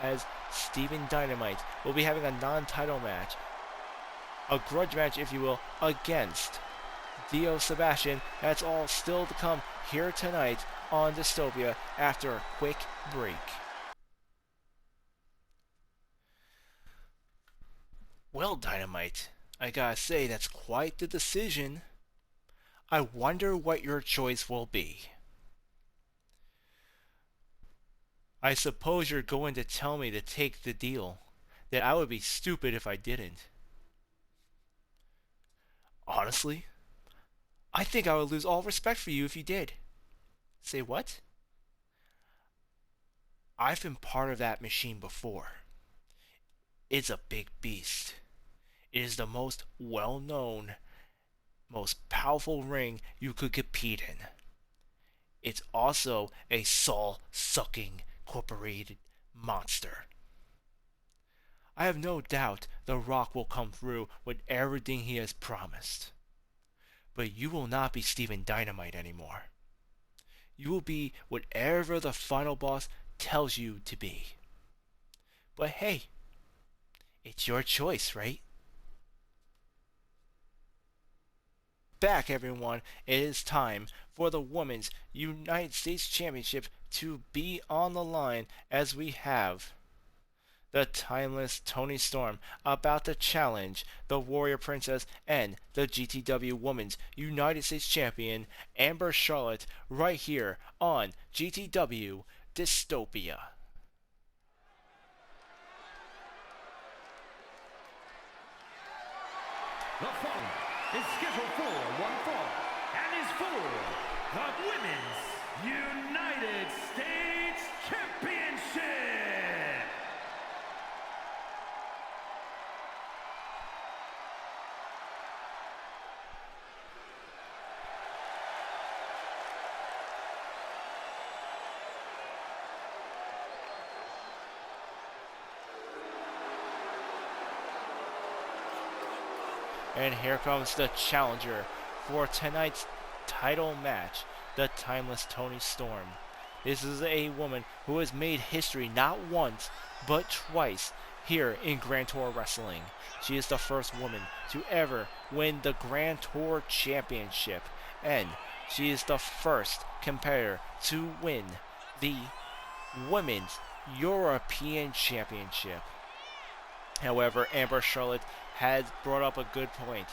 Speaker 1: as Steven Dynamite will be having a non-title match, a grudge match if you will, against Dio Sebation. That's all still to come here tonight on Dystopia after a quick break. Well, Dynamite, I gotta say that's quite the decision. I wonder what your choice will be. I suppose you're going to tell me to take the deal, that I would be stupid if I didn't. Honestly, I think I would lose all respect for you if you did. Say what? I've been part of that machine before. It's a big beast. It is the most well-known, most powerful ring you could compete in. It's also a soul-sucking incorporated monster. I have no doubt The Rock will come through with everything he has promised. But you will not be Steven Dynamite anymore. You will be whatever the final boss tells you to be. But hey, it's your choice, right? Back, everyone. It is time for the Women's United States Championship to be on the line as we have the timeless Toni Storm about to challenge the Warrior Princess and the GTW Women's United States Champion Amber Charlotte right here on GTW Dystopia.
Speaker 2: The following is scheduled for one fall and is for the Women's United States Championship.
Speaker 1: And here comes the challenger for tonight's title match, the timeless Toni Storm. This is a woman who has made history not once, but twice here in Grand Tour Wrestling. She is the first woman to ever win the Grand Tour Championship, and she is the first competitor to win the Women's European Championship. However, Amber Charlotte has brought up a good point.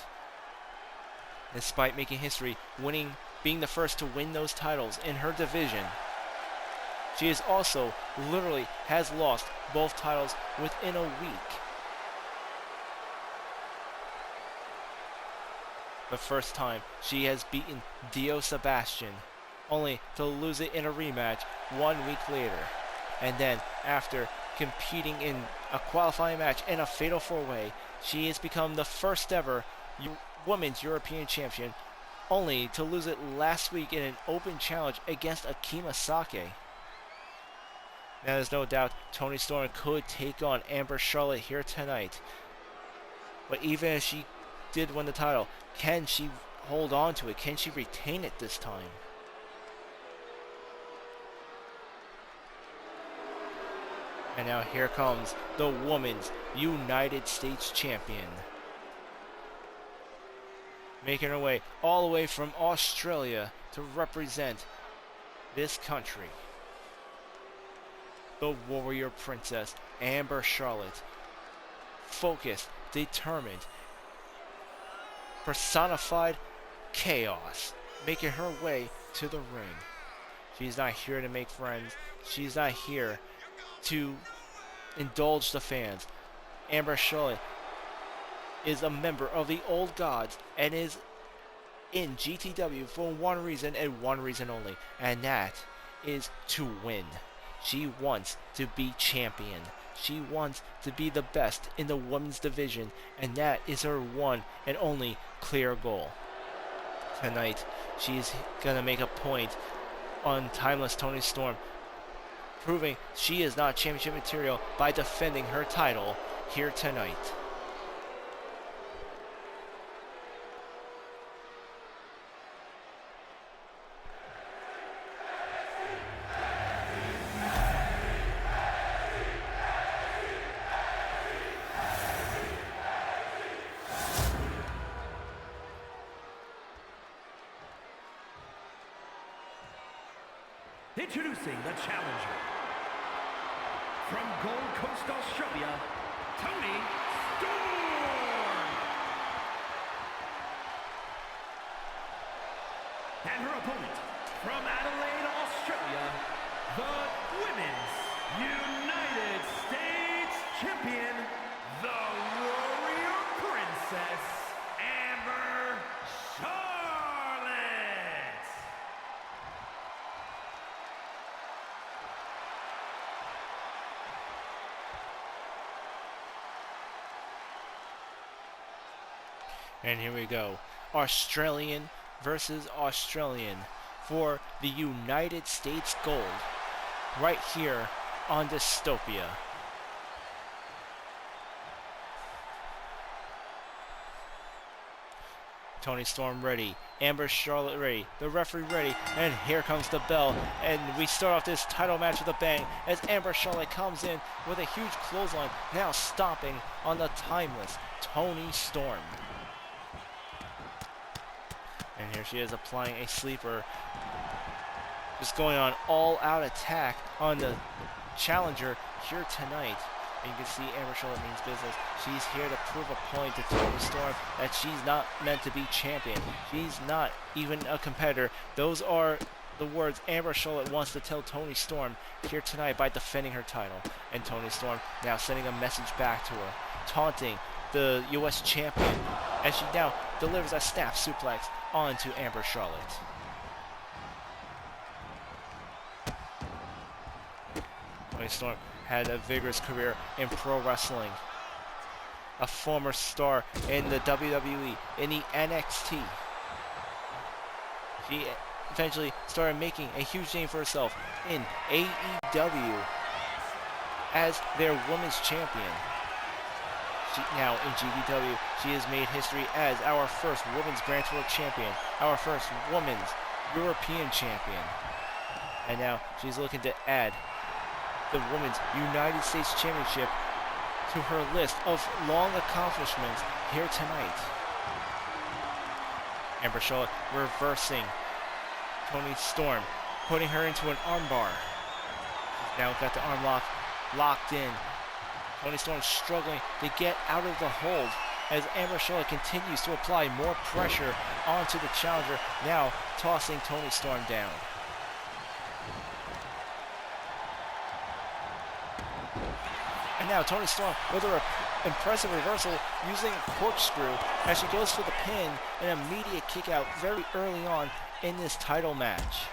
Speaker 1: Despite making history, being the first to win those titles in her division, she is also literally has lost both titles within a week. The first time she has beaten Dio Sebation, only to lose it in a rematch 1 week later. And then after competing in a qualifying match in a fatal 4-way, She has become the first ever women's European champion, only to lose it last week in an open challenge against Akima Sake. Now there's no doubt Toni Storm could take on Amber Charlotte here tonight. But even if she did win the title, can she hold on to it? Can she retain it this time? And now here comes the Women's United States Champion. Making her way all the way from Australia to represent this country. The Warrior Princess, Amber Charlotte. Focused, determined, personified chaos, making her way to the ring. She's not here to make friends. She's not here to indulge the fans. Amber Charlotte is a member of the Old Gods and is in GTW for one reason and one reason only, and that is to win. She wants to be champion. She wants to be the best in the women's division, and that is her one and only clear goal. Tonight, she's gonna make a point on Timeless Toni Storm, proving she is not championship material by defending her title here tonight.
Speaker 2: Introducing the challenger. From Gold Coast, Australia, Toni Storm. And her opponent, from Adelaide, Australia, the Women's United States Champion, the Warrior Princess, Amber Charlotte.
Speaker 1: And here we go. Australian versus Australian for the United States gold. Right here on Dystopia. Toni Storm ready. Amber Charlotte ready. The referee ready. And here comes the bell. And we start off this title match with a bang as Amber Charlotte comes in with a huge clothesline. Now stomping on the timeless Toni Storm. And here she is applying a sleeper. Just going on all-out attack on the challenger here tonight. And you can see Amber Charlotte means business. She's here to prove a point to Toni Storm that she's not meant to be champion. She's not even a competitor. Those are the words Amber Charlotte wants to tell Toni Storm here tonight by defending her title. And Toni Storm now sending a message back to her, taunting the U.S. champion as she now delivers a snap suplex onto Amber Charlotte. Toni Storm had a vigorous career in pro wrestling. A former star in the WWE, in the NXT. She eventually started making a huge name for herself in AEW as their women's champion. Now in GTW, she has made history as our first Women's Grand Tour champion, our first Women's European champion. And now she's looking to add the Women's United States Championship to her list of long accomplishments here tonight. Amber Charlotte reversing Toni Storm, putting her into an armbar. She's now got the arm lock locked in. Toni Storm struggling to get out of the hold as Amber Charlotte continues to apply more pressure onto the challenger, now tossing Toni Storm down. And now Toni Storm with an impressive reversal using a corkscrew as she goes for the pin, an immediate kick out very early on in this title match.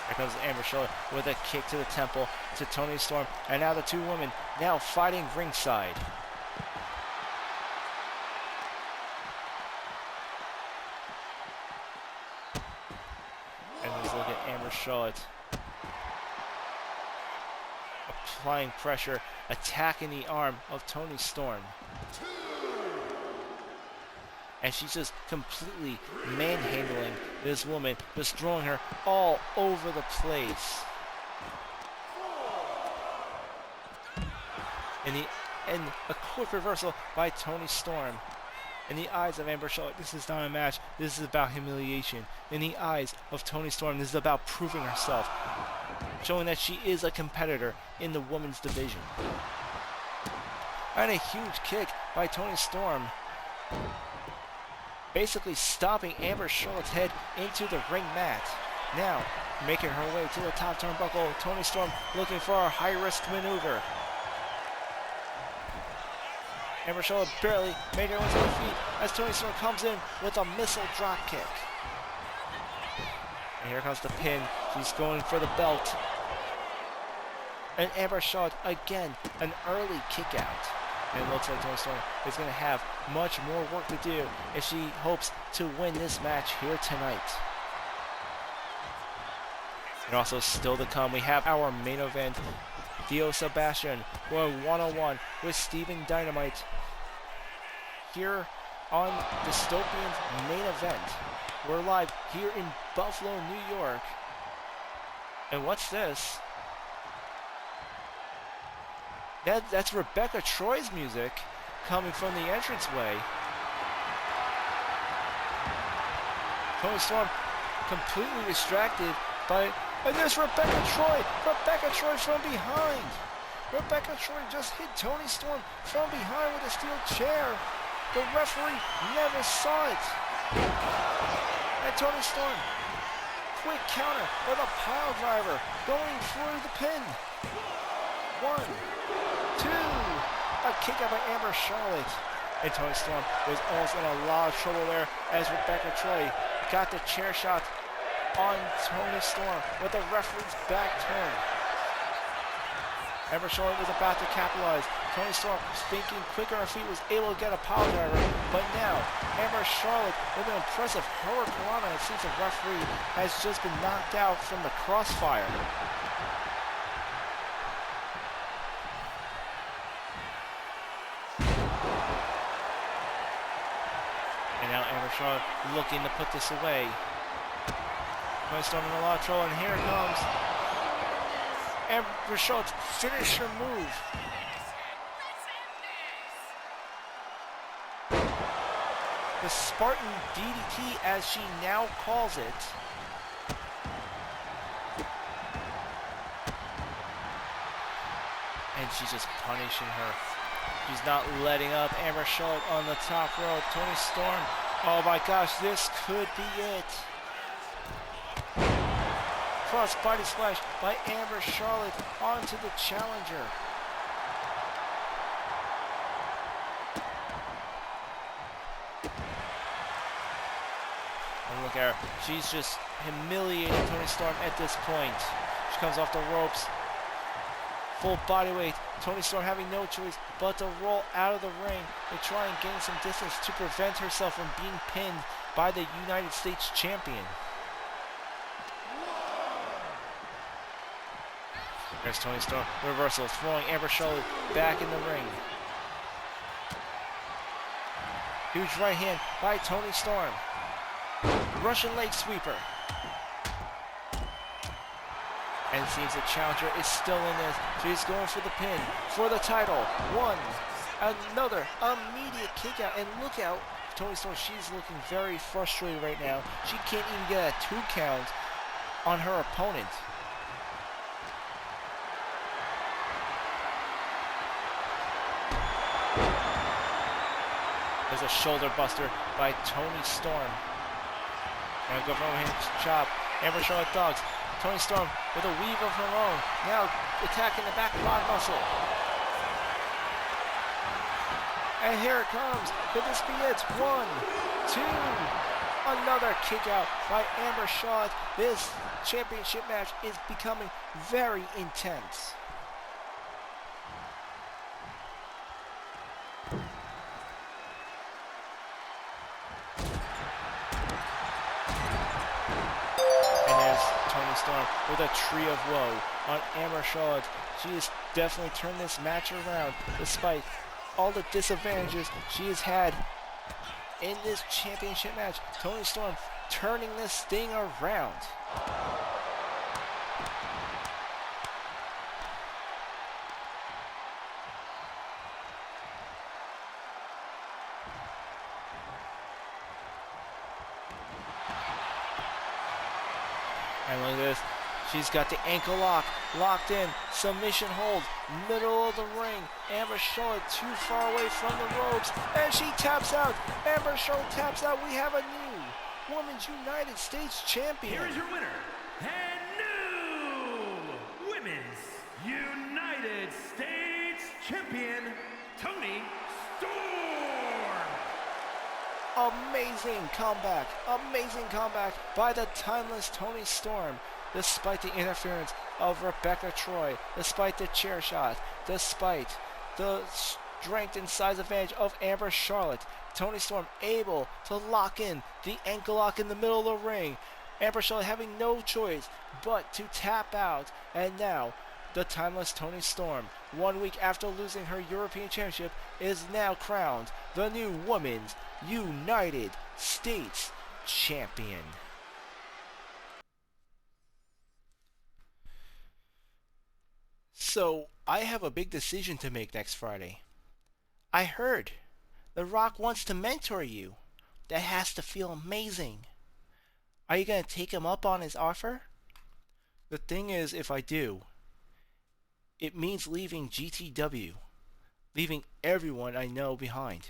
Speaker 1: Here comes Amber Charlotte with a kick to the temple to Toni Storm. And now the two women now fighting ringside. And let's look at Amber Charlotte applying pressure, attacking the arm of Toni Storm. And she's just completely manhandling this woman, just throwing her all over the place. And a quick reversal by Toni Storm. In the eyes of Amber Charlotte, this is not a match. This is about humiliation. In the eyes of Toni Storm, this is about proving herself, showing that she is a competitor in the women's division. And a huge kick by Toni Storm, basically stomping Amber Charlotte's head into the ring mat. Now, making her way to the top turnbuckle, Toni Storm looking for a high-risk maneuver. Amber Charlotte barely made her way to her feet as Toni Storm comes in with a missile drop kick. And here comes the pin. She's going for the belt. And Amber Charlotte, again, an early kick out. And it looks like Toni Storm is going to have much more work to do if she hopes to win this match here tonight. And also still to come, we have our main event. Dio Sebation going one-on-one with Steven Dynamite here on Dystopia's main event. We're live here in Buffalo, New York. And what's this? That's Rebecca Troy's music coming from the entranceway. Toni Storm completely distracted by... And there's Rebecca Troy! Rebecca Troy from behind! Rebecca Troy just hit Toni Storm from behind with a steel chair. The referee never saw it. And Toni Storm, quick counter with a pile driver going through the pin. 1, 2, a kick out by Amber Charlotte. And Toni Storm was also in a lot of trouble there as Rebecca Troy got the chair shot on Toni Storm with the referee's back turn. Amber Charlotte was about to capitalize. Toni Storm, thinking quicker on her feet, was able to get a power driver. But now, Amber Charlotte with an impressive hurricanrana. It seems the referee has just been knocked out from the crossfire. And now Amber Charlotte looking to put this away. Toni Storm in a lot of trouble, and here it comes. Amber Charlotte's finisher move. The Spartan DDT, as she now calls it. And she's just punishing her. She's not letting up. Amber Charlotte on the top rope. Toni Storm. Oh my gosh, this could be it. Cross body splash by Amber Charlotte onto the challenger. And look at her. She's just humiliating Toni Storm at this point. She comes off the ropes. Full body weight. Toni Storm having no choice but to roll out of the ring to try and gain some distance to prevent herself from being pinned by the United States champion. There's Toni Storm, reversal, throwing Amber Charlotte back in the ring. Huge right hand by Toni Storm. Russian leg sweeper. And it seems the challenger is still in this. She's going for the pin, for the title. One, another immediate kick out. And look out, Toni Storm, she's looking very frustrated right now. She can't even get a 2 count on her opponent. There's a shoulder buster by Toni Storm. And go for a hand chop. Amber Charlotte dogs. Toni Storm with a weave of her own. Now attacking the back quad muscle. And here it comes. Could this be it? 1, 2. Another kick out by Amber Charlotte. This championship match is becoming very intense. Storm with a tree of woe on Amber Charlotte. She has definitely turned this match around despite all the disadvantages she has had in this championship match. Toni Storm turning this thing around. And look at this. She's got the ankle lock locked in. Submission hold. Middle of the ring. Amber Charlotte too far away from the ropes. And she taps out. Amber Charlotte taps out. We have a new Women's United States Champion.
Speaker 2: Here is your winner and new Women's United States Champion, Toni Storm.
Speaker 1: Amazing comeback. Amazing comeback by the timeless Toni Storm. Despite the interference of Rebecca Troy, despite the chair shot, despite the strength and size advantage of Amber Charlotte, Toni Storm able to lock in the ankle lock in the middle of the ring. Amber Charlotte having no choice but to tap out. And now, the timeless Toni Storm, 1 week after losing her European Championship, is now crowned the new Women's United States Champion. So, I have a big decision to make next Friday. I heard The Rock wants to mentor you. That has to feel amazing. Are you going to take him up on his offer? The thing is, if I do, it means leaving GTW, leaving everyone I know behind.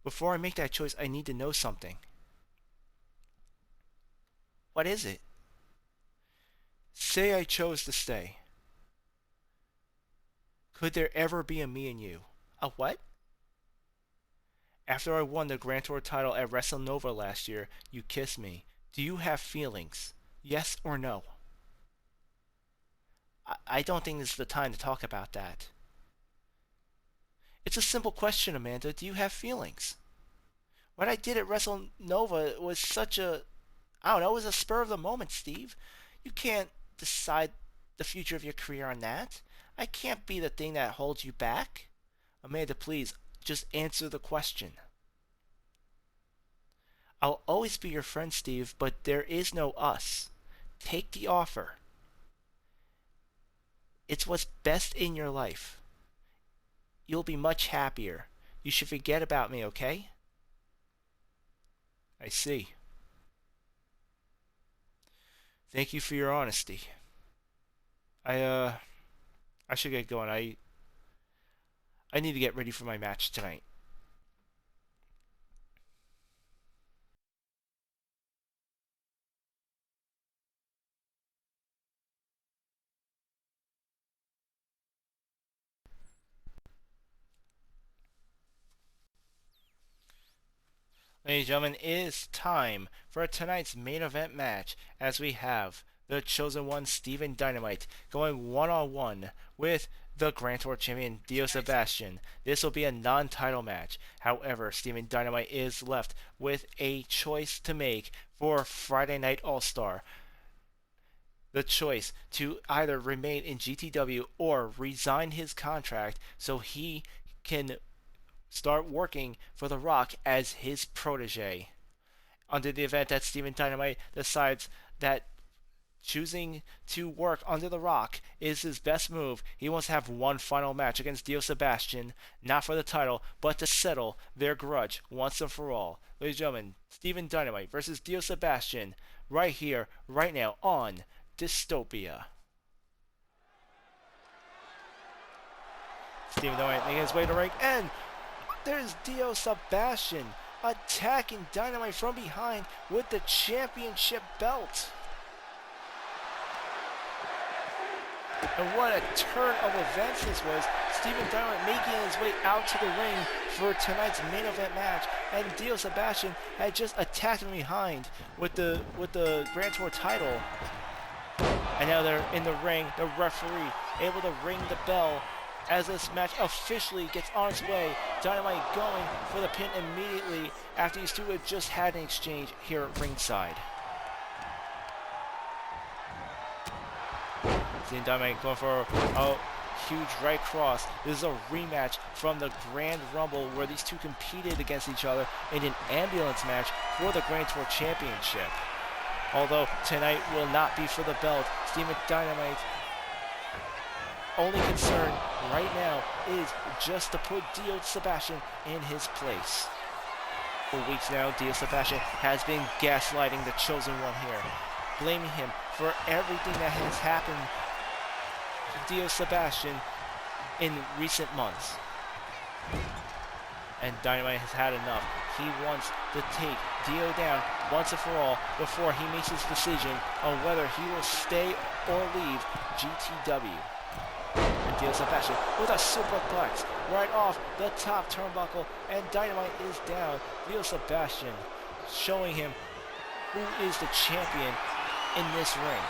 Speaker 1: Before I make that choice, I need to know something. What is it? Say I chose to stay. Could there ever be a me and you? A what? After I won the Grand Tour title at WrestleNova last year, you kissed me. Do you have feelings? Yes or no? I don't think this is the time to talk about that. It's a simple question, Amanda. Do you have feelings? What I did at WrestleNova was such a... I don't know, it was a spur of the moment, Steve. You can't decide the future of your career on that. I can't be the thing that holds you back. Amanda, please, just answer the question. I'll always be your friend, Steve, but there is no us. Take the offer. It's what's best in your life. You'll be much happier. You should forget about me, okay? I see. Thank you for your honesty. I should get going. I need to get ready for my match tonight. Ladies and gentlemen, it is time for tonight's main event match as we have the Chosen One, Steven Dynamite, going one-on-one with the Grand Tour champion, Dio Sebation. This will be a non-title match. However, Steven Dynamite is left with a choice to make for Friday Night All-Star. The choice to either remain in GTW or resign his contract so he can start working for The Rock as his protege. Under the event that Steven Dynamite decides that choosing to work under The Rock is his best move, he wants to have one final match against Dio Sebation, not for the title, but to settle their grudge once and for all. Ladies and gentlemen, Steven Dynamite versus Dio Sebation, right here, right now, on Dystopia. Steven Dynamite making his way to the ring, and there's Dio Sebation attacking Dynamite from behind with the championship belt. And what a turn of events this was. Steven Dynamite making his way out to the ring for tonight's main event match, and Dio Sebation had just attacked him behind with the Grand Tour title. And now they're in the ring, the referee able to ring the bell as this match officially gets on its way. Dynamite going for the pin immediately after these two had just had an exchange here at ringside. Steven Dynamite going for a huge right cross. This is a rematch from the Grand Rumble where these two competed against each other in an ambulance match for the Grand Tour Championship. Although tonight will not be for the belt, Steven Dynamite only concern right now is just to put Dio Sebation in his place. For weeks now, Dio Sebation has been gaslighting the Chosen One here, blaming him for everything that has happened to Dio Sebation in recent months. And Dynamite has had enough. He wants to take Dio down once and for all before he makes his decision on whether he will stay or leave GTW. And Dio Sebation with a superplex right off the top turnbuckle, and Dynamite is down. Dio Sebation showing him who is the champion in this ring.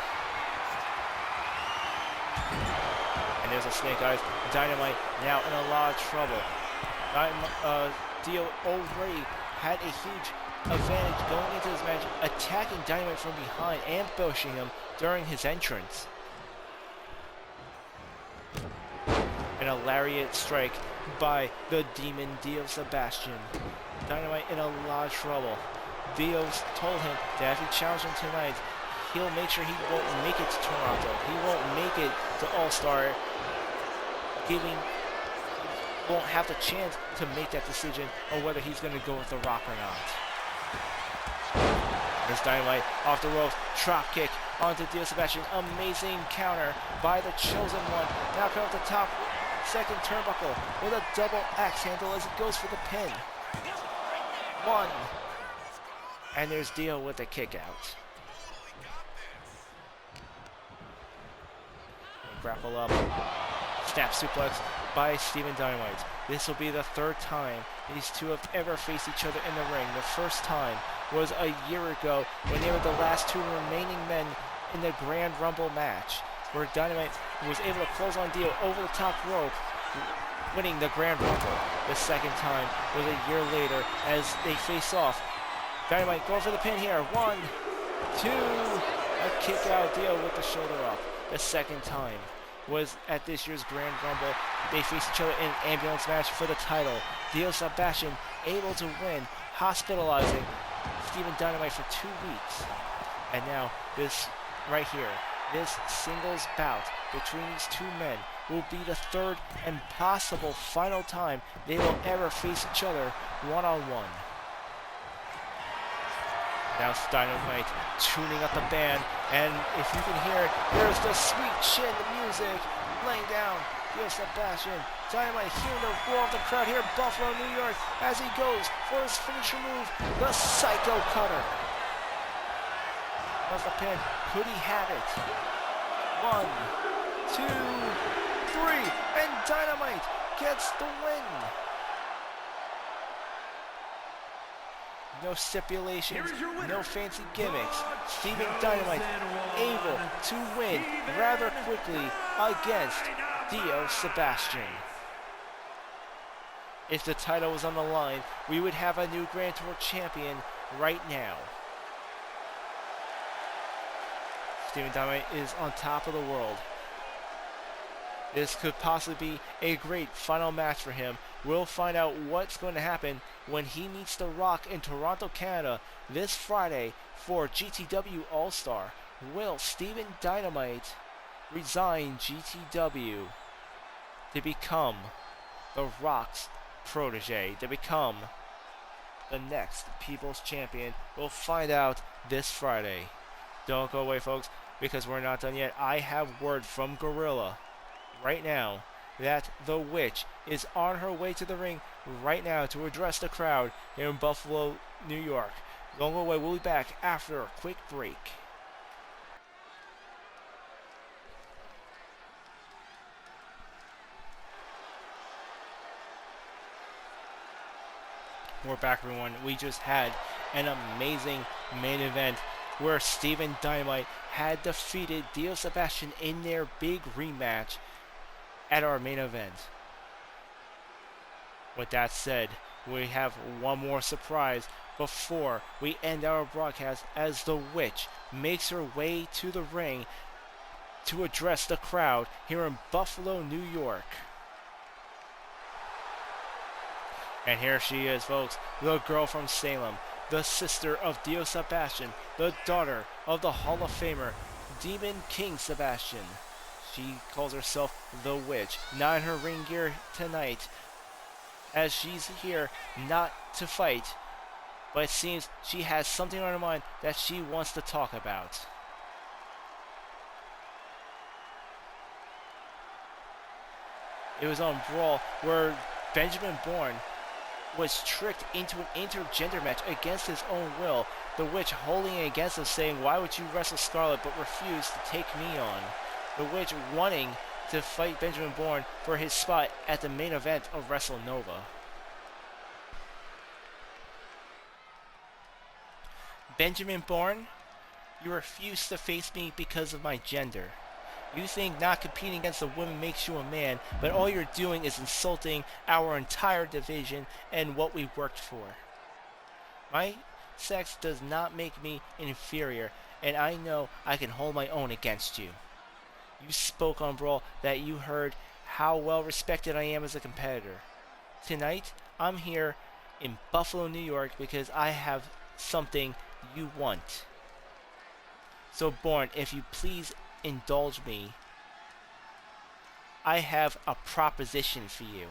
Speaker 1: And there's a snake eyes. Dynamite now in a lot of trouble. Dio already had a huge advantage going into this match, attacking Dynamite from behind, ambushing him during his entrance. And a lariat strike by the demon Dio Sebation. Dynamite in a lot of trouble. Dio's told him that if he challenges him tonight, he'll make sure he won't make it to Toronto. He won't make it to All-Star. Won't have the chance to make that decision on whether he's going to go with The Rock or not. There's Dynamite off the ropes, drop kick onto Dio Sebation. Amazing counter by the Chosen One. Now coming off the top, second turnbuckle with a double axe handle as it goes for the pin. One. And there's Dio with the kick out. Grapple up. Snap suplex by Steven Dynamite. This will be the third time these two have ever faced each other in the ring. The first time was a year ago when they were the last two remaining men in the Grand Rumble match, where Dynamite was able to close on Dio over the top rope, winning the Grand Rumble. The second time was a year later as they face off. Dynamite going for the pin here. 1, 2, a kick out. Dio with the shoulder up. The second time was at this year's Grand Rumble. They faced each other in an ambulance match for the title. Dio Sebation able to win, hospitalizing Steven Dynamite for 2 weeks. And now this right here, this singles bout between these two men will be the third and possible final time they will ever face each other one-on-one. Now it's Dynamite tuning up the band, and if you can hear it, there's the sweet chin music laying down. Dio Sebation, Dynamite hearing the roar of the crowd here in Buffalo, New York, as he goes for his finisher move, the Psycho Cutter. Off the pin, could he have it? 1, 2, 3, and Dynamite gets the win. No stipulations, no fancy gimmicks. Steven Dynamite able to win rather quickly against Dio Sebation. If the title was on the line, we would have a new Grand Tour champion right now. Steven Dynamite is on top of the world. This could possibly be a great final match for him. We'll find out what's going to happen when he meets The Rock in Toronto, Canada this Friday for GTW All-Star. Will Steven Dynamite resign GTW to become The Rock's protege, to become the next People's Champion? We'll find out this Friday. Don't go away, folks, because we're not done yet. I have word from Gorilla right now that the Witch is on her way to the ring right now to address the crowd here in Buffalo, New York. Don't go away. We'll be back after a quick break. We're back, everyone. We just had an amazing main event where Steven Dynamite had defeated Dio Sebation in their big rematch at our main event. With that said, we have one more surprise before we end our broadcast, as the Witch makes her way to the ring to address the crowd here in Buffalo, New York. And here she is, folks, the girl from Salem, the sister of Dio Sebation, the daughter of the Hall of Famer, Demon King Sebation. She calls herself the Witch, not in her ring gear tonight, as she's here not to fight, but it seems she has something on her mind that she wants to talk about. It was on Brawl where Benjamin Bourne was tricked into an intergender match against his own will, the Witch holding it against him, saying, "Why would you wrestle Scarlett but refuse to take me on?" The Witch wanting to fight Benjamin Bourne for his spot at the main event of WrestleNova. Benjamin Bourne, you refuse to face me because of my gender. You think not competing against a woman makes you a man, but all you're doing is insulting our entire division and what we worked for. My sex does not make me inferior, and I know I can hold my own against you. You spoke on Brawl that you heard how well respected I am as a competitor. Tonight, I'm here in Buffalo, New York because I have something you want. So Bourne, if you please indulge me, I have a proposition for you.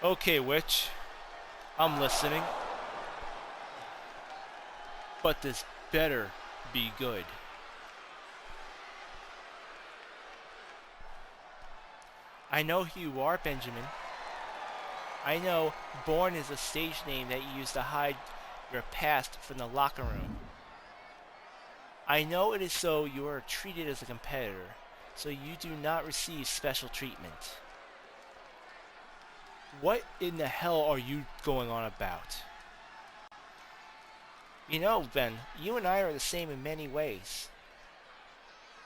Speaker 1: Okay, Witch, I'm listening, but this better be good. I know who you are, Benjamin. I know Bourne is a stage name that you use to hide your past from the locker room. I know it is so you are treated as a competitor, so you do not receive special treatment. What in the hell are you going on about? You know, Ben, you and I are the same in many ways.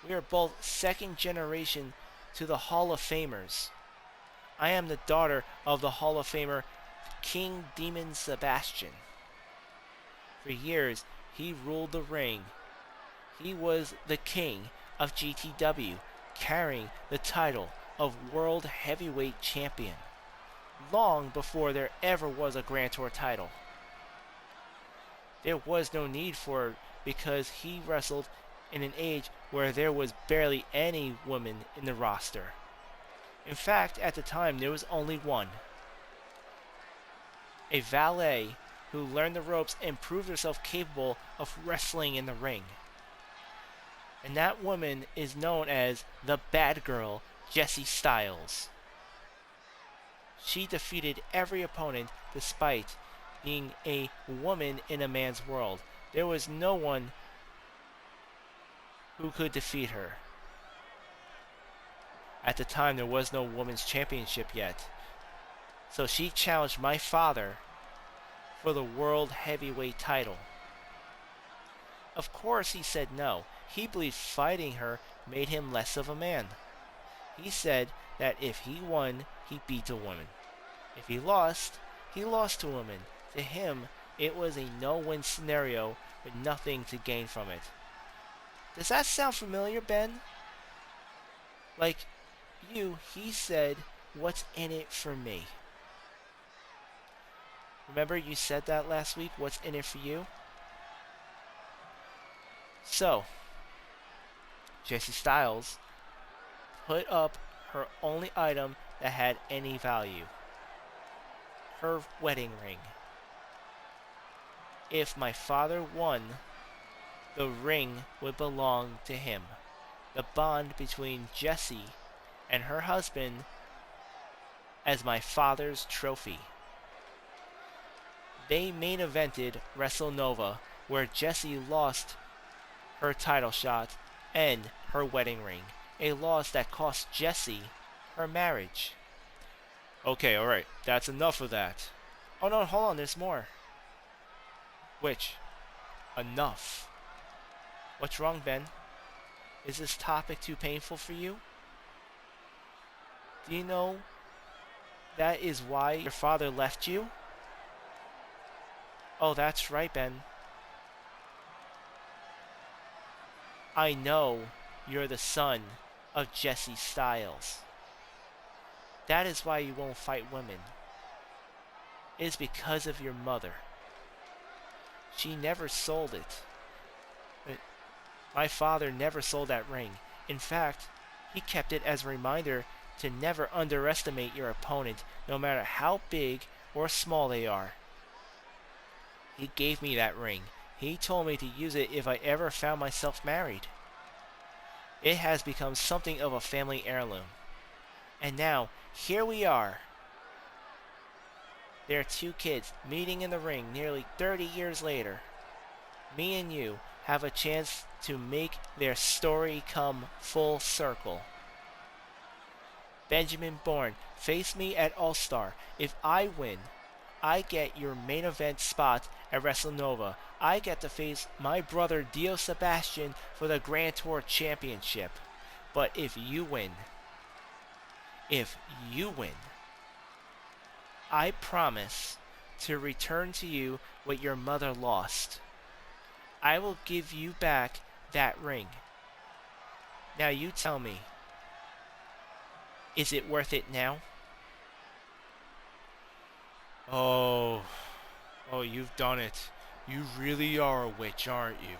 Speaker 1: We are both second generation to the Hall of Famers. I am the daughter of the Hall of Famer King Demon Sebation. For years, he ruled the ring. He was the king of GTW, carrying the title of World Heavyweight Champion, long before there ever was a Grand Tour title. There was no need for it because he wrestled in an age where there was barely any women in the roster. In fact, at the time, there was only one. A valet who learned the ropes and proved herself capable of wrestling in the ring. And that woman is known as the bad girl, Jessie Styles. She defeated every opponent despite being a woman in a man's world. There was no one who could defeat her. At the time, there was no women's championship yet. So she challenged my father for the World Heavyweight title. Of course, he said no. He believed fighting her made him less of a man. He said that if he won, he beat a woman. If he lost to a woman. To him, it was a no-win scenario with nothing to gain from it. Does that sound familiar, Ben? Like you, he said, "What's in it for me?" Remember you said that last week, what's in it for you? So, Jessie Styles put up her only item that had any value. Her wedding ring. If my father won, the ring would belong to him. The bond between Jessie and her husband as my father's trophy. They main evented WrestleNova, where Jessie lost her title shot and her wedding ring, a loss that cost Jessie her marriage. Okay, alright, that's enough of that. Oh no, hold on, there's more. Which? Enough. What's wrong, Ben? Is this topic too painful for you? Do you know that is why your father left you? Oh, that's right, Ben. I know you're the son of Jesse Styles. That is why you won't fight women. It is because of your mother. She never sold it. My father never sold that ring. In fact, he kept it as a reminder to never underestimate your opponent, no matter how big or small they are. He gave me that ring. He told me to use it if I ever found myself married. It has become something of a family heirloom. And now, here we are. There are two kids meeting in the ring nearly 30 years later. Me and you have a chance to make their story come full circle. Benjamin Bourne, face me at All-Star. If I win, I get your main event spot at WrestleNova. I get to face my brother Dio Sebation for the Grand Tour Championship. But if you win, I promise to return to you what your mother lost. I will give you back that ring. Now you tell me, is it worth it now? Oh, you've done it. You really are a witch, aren't you?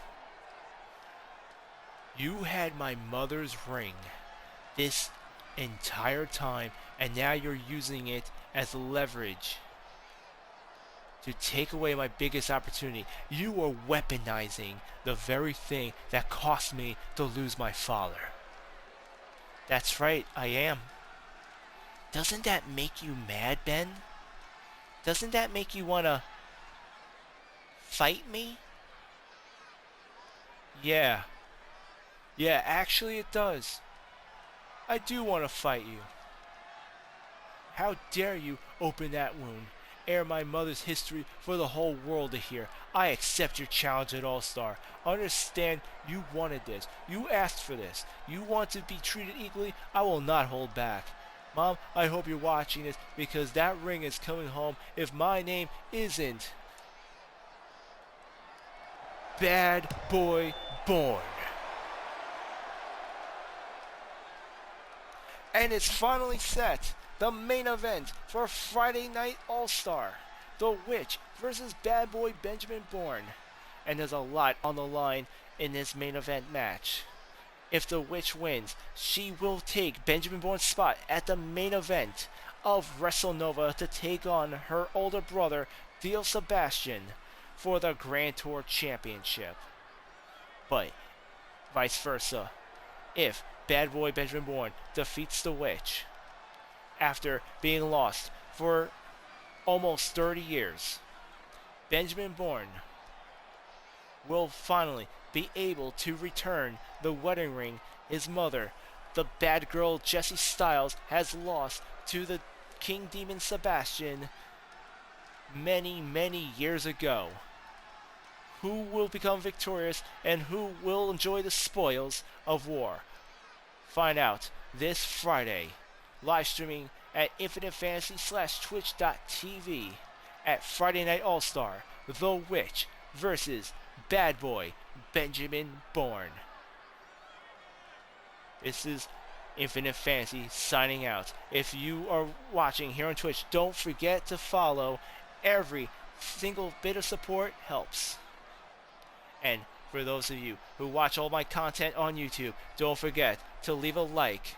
Speaker 1: You had my mother's ring this entire time, and now you're using it as leverage to take away my biggest opportunity. You are weaponizing the very thing that cost me to lose my father. That's right, I am. Doesn't that make you mad, Ben? Doesn't that make you want to fight me? Yeah, actually it does. I do want to fight you. How dare you open that wound, air my mother's history for the whole world to hear. I accept your challenge at All-Star. Understand you wanted this. You asked for this. You want to be treated equally. I will not hold back. Mom, I hope you're watching this, because that ring is coming home if my name isn't Bad Boy Born. And it's finally set. The main event for Friday Night All-Star. The Witch versus Bad Boy Benjamin Bourne. And there's a lot on the line in this main event match. If the Witch wins, she will take Benjamin Bourne's spot at the main event of WrestleNova to take on her older brother, Dio Sebation, for the Grand Tour Championship. But, vice versa, if Bad Boy Benjamin Bourne defeats the Witch, after being lost for almost 30 years, Benjamin Bourne will finally be able to return the wedding ring his mother, the bad girl Jessie Styles, has lost to the King Demon Sebastian many, many years ago. Who will become victorious and who will enjoy the spoils of war? Find out this Friday. Live streaming at InfiniteFantasy/Twitch.tv at Friday Night All-Star, The Witch versus Bad Boy Benjamin Bourne. This is Infinite Fantasy signing out. If you are watching here on Twitch, don't forget to follow. Every single bit of support helps. And for those of you who watch all my content on YouTube, don't forget to leave a like,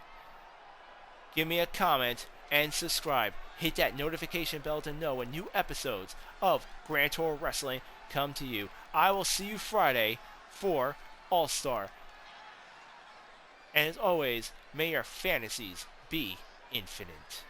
Speaker 1: give me a comment, and subscribe. Hit that notification bell to know when new episodes of Grand Tour Wrestling come to you. I will see you Friday for All-Star. And as always, may your fantasies be infinite.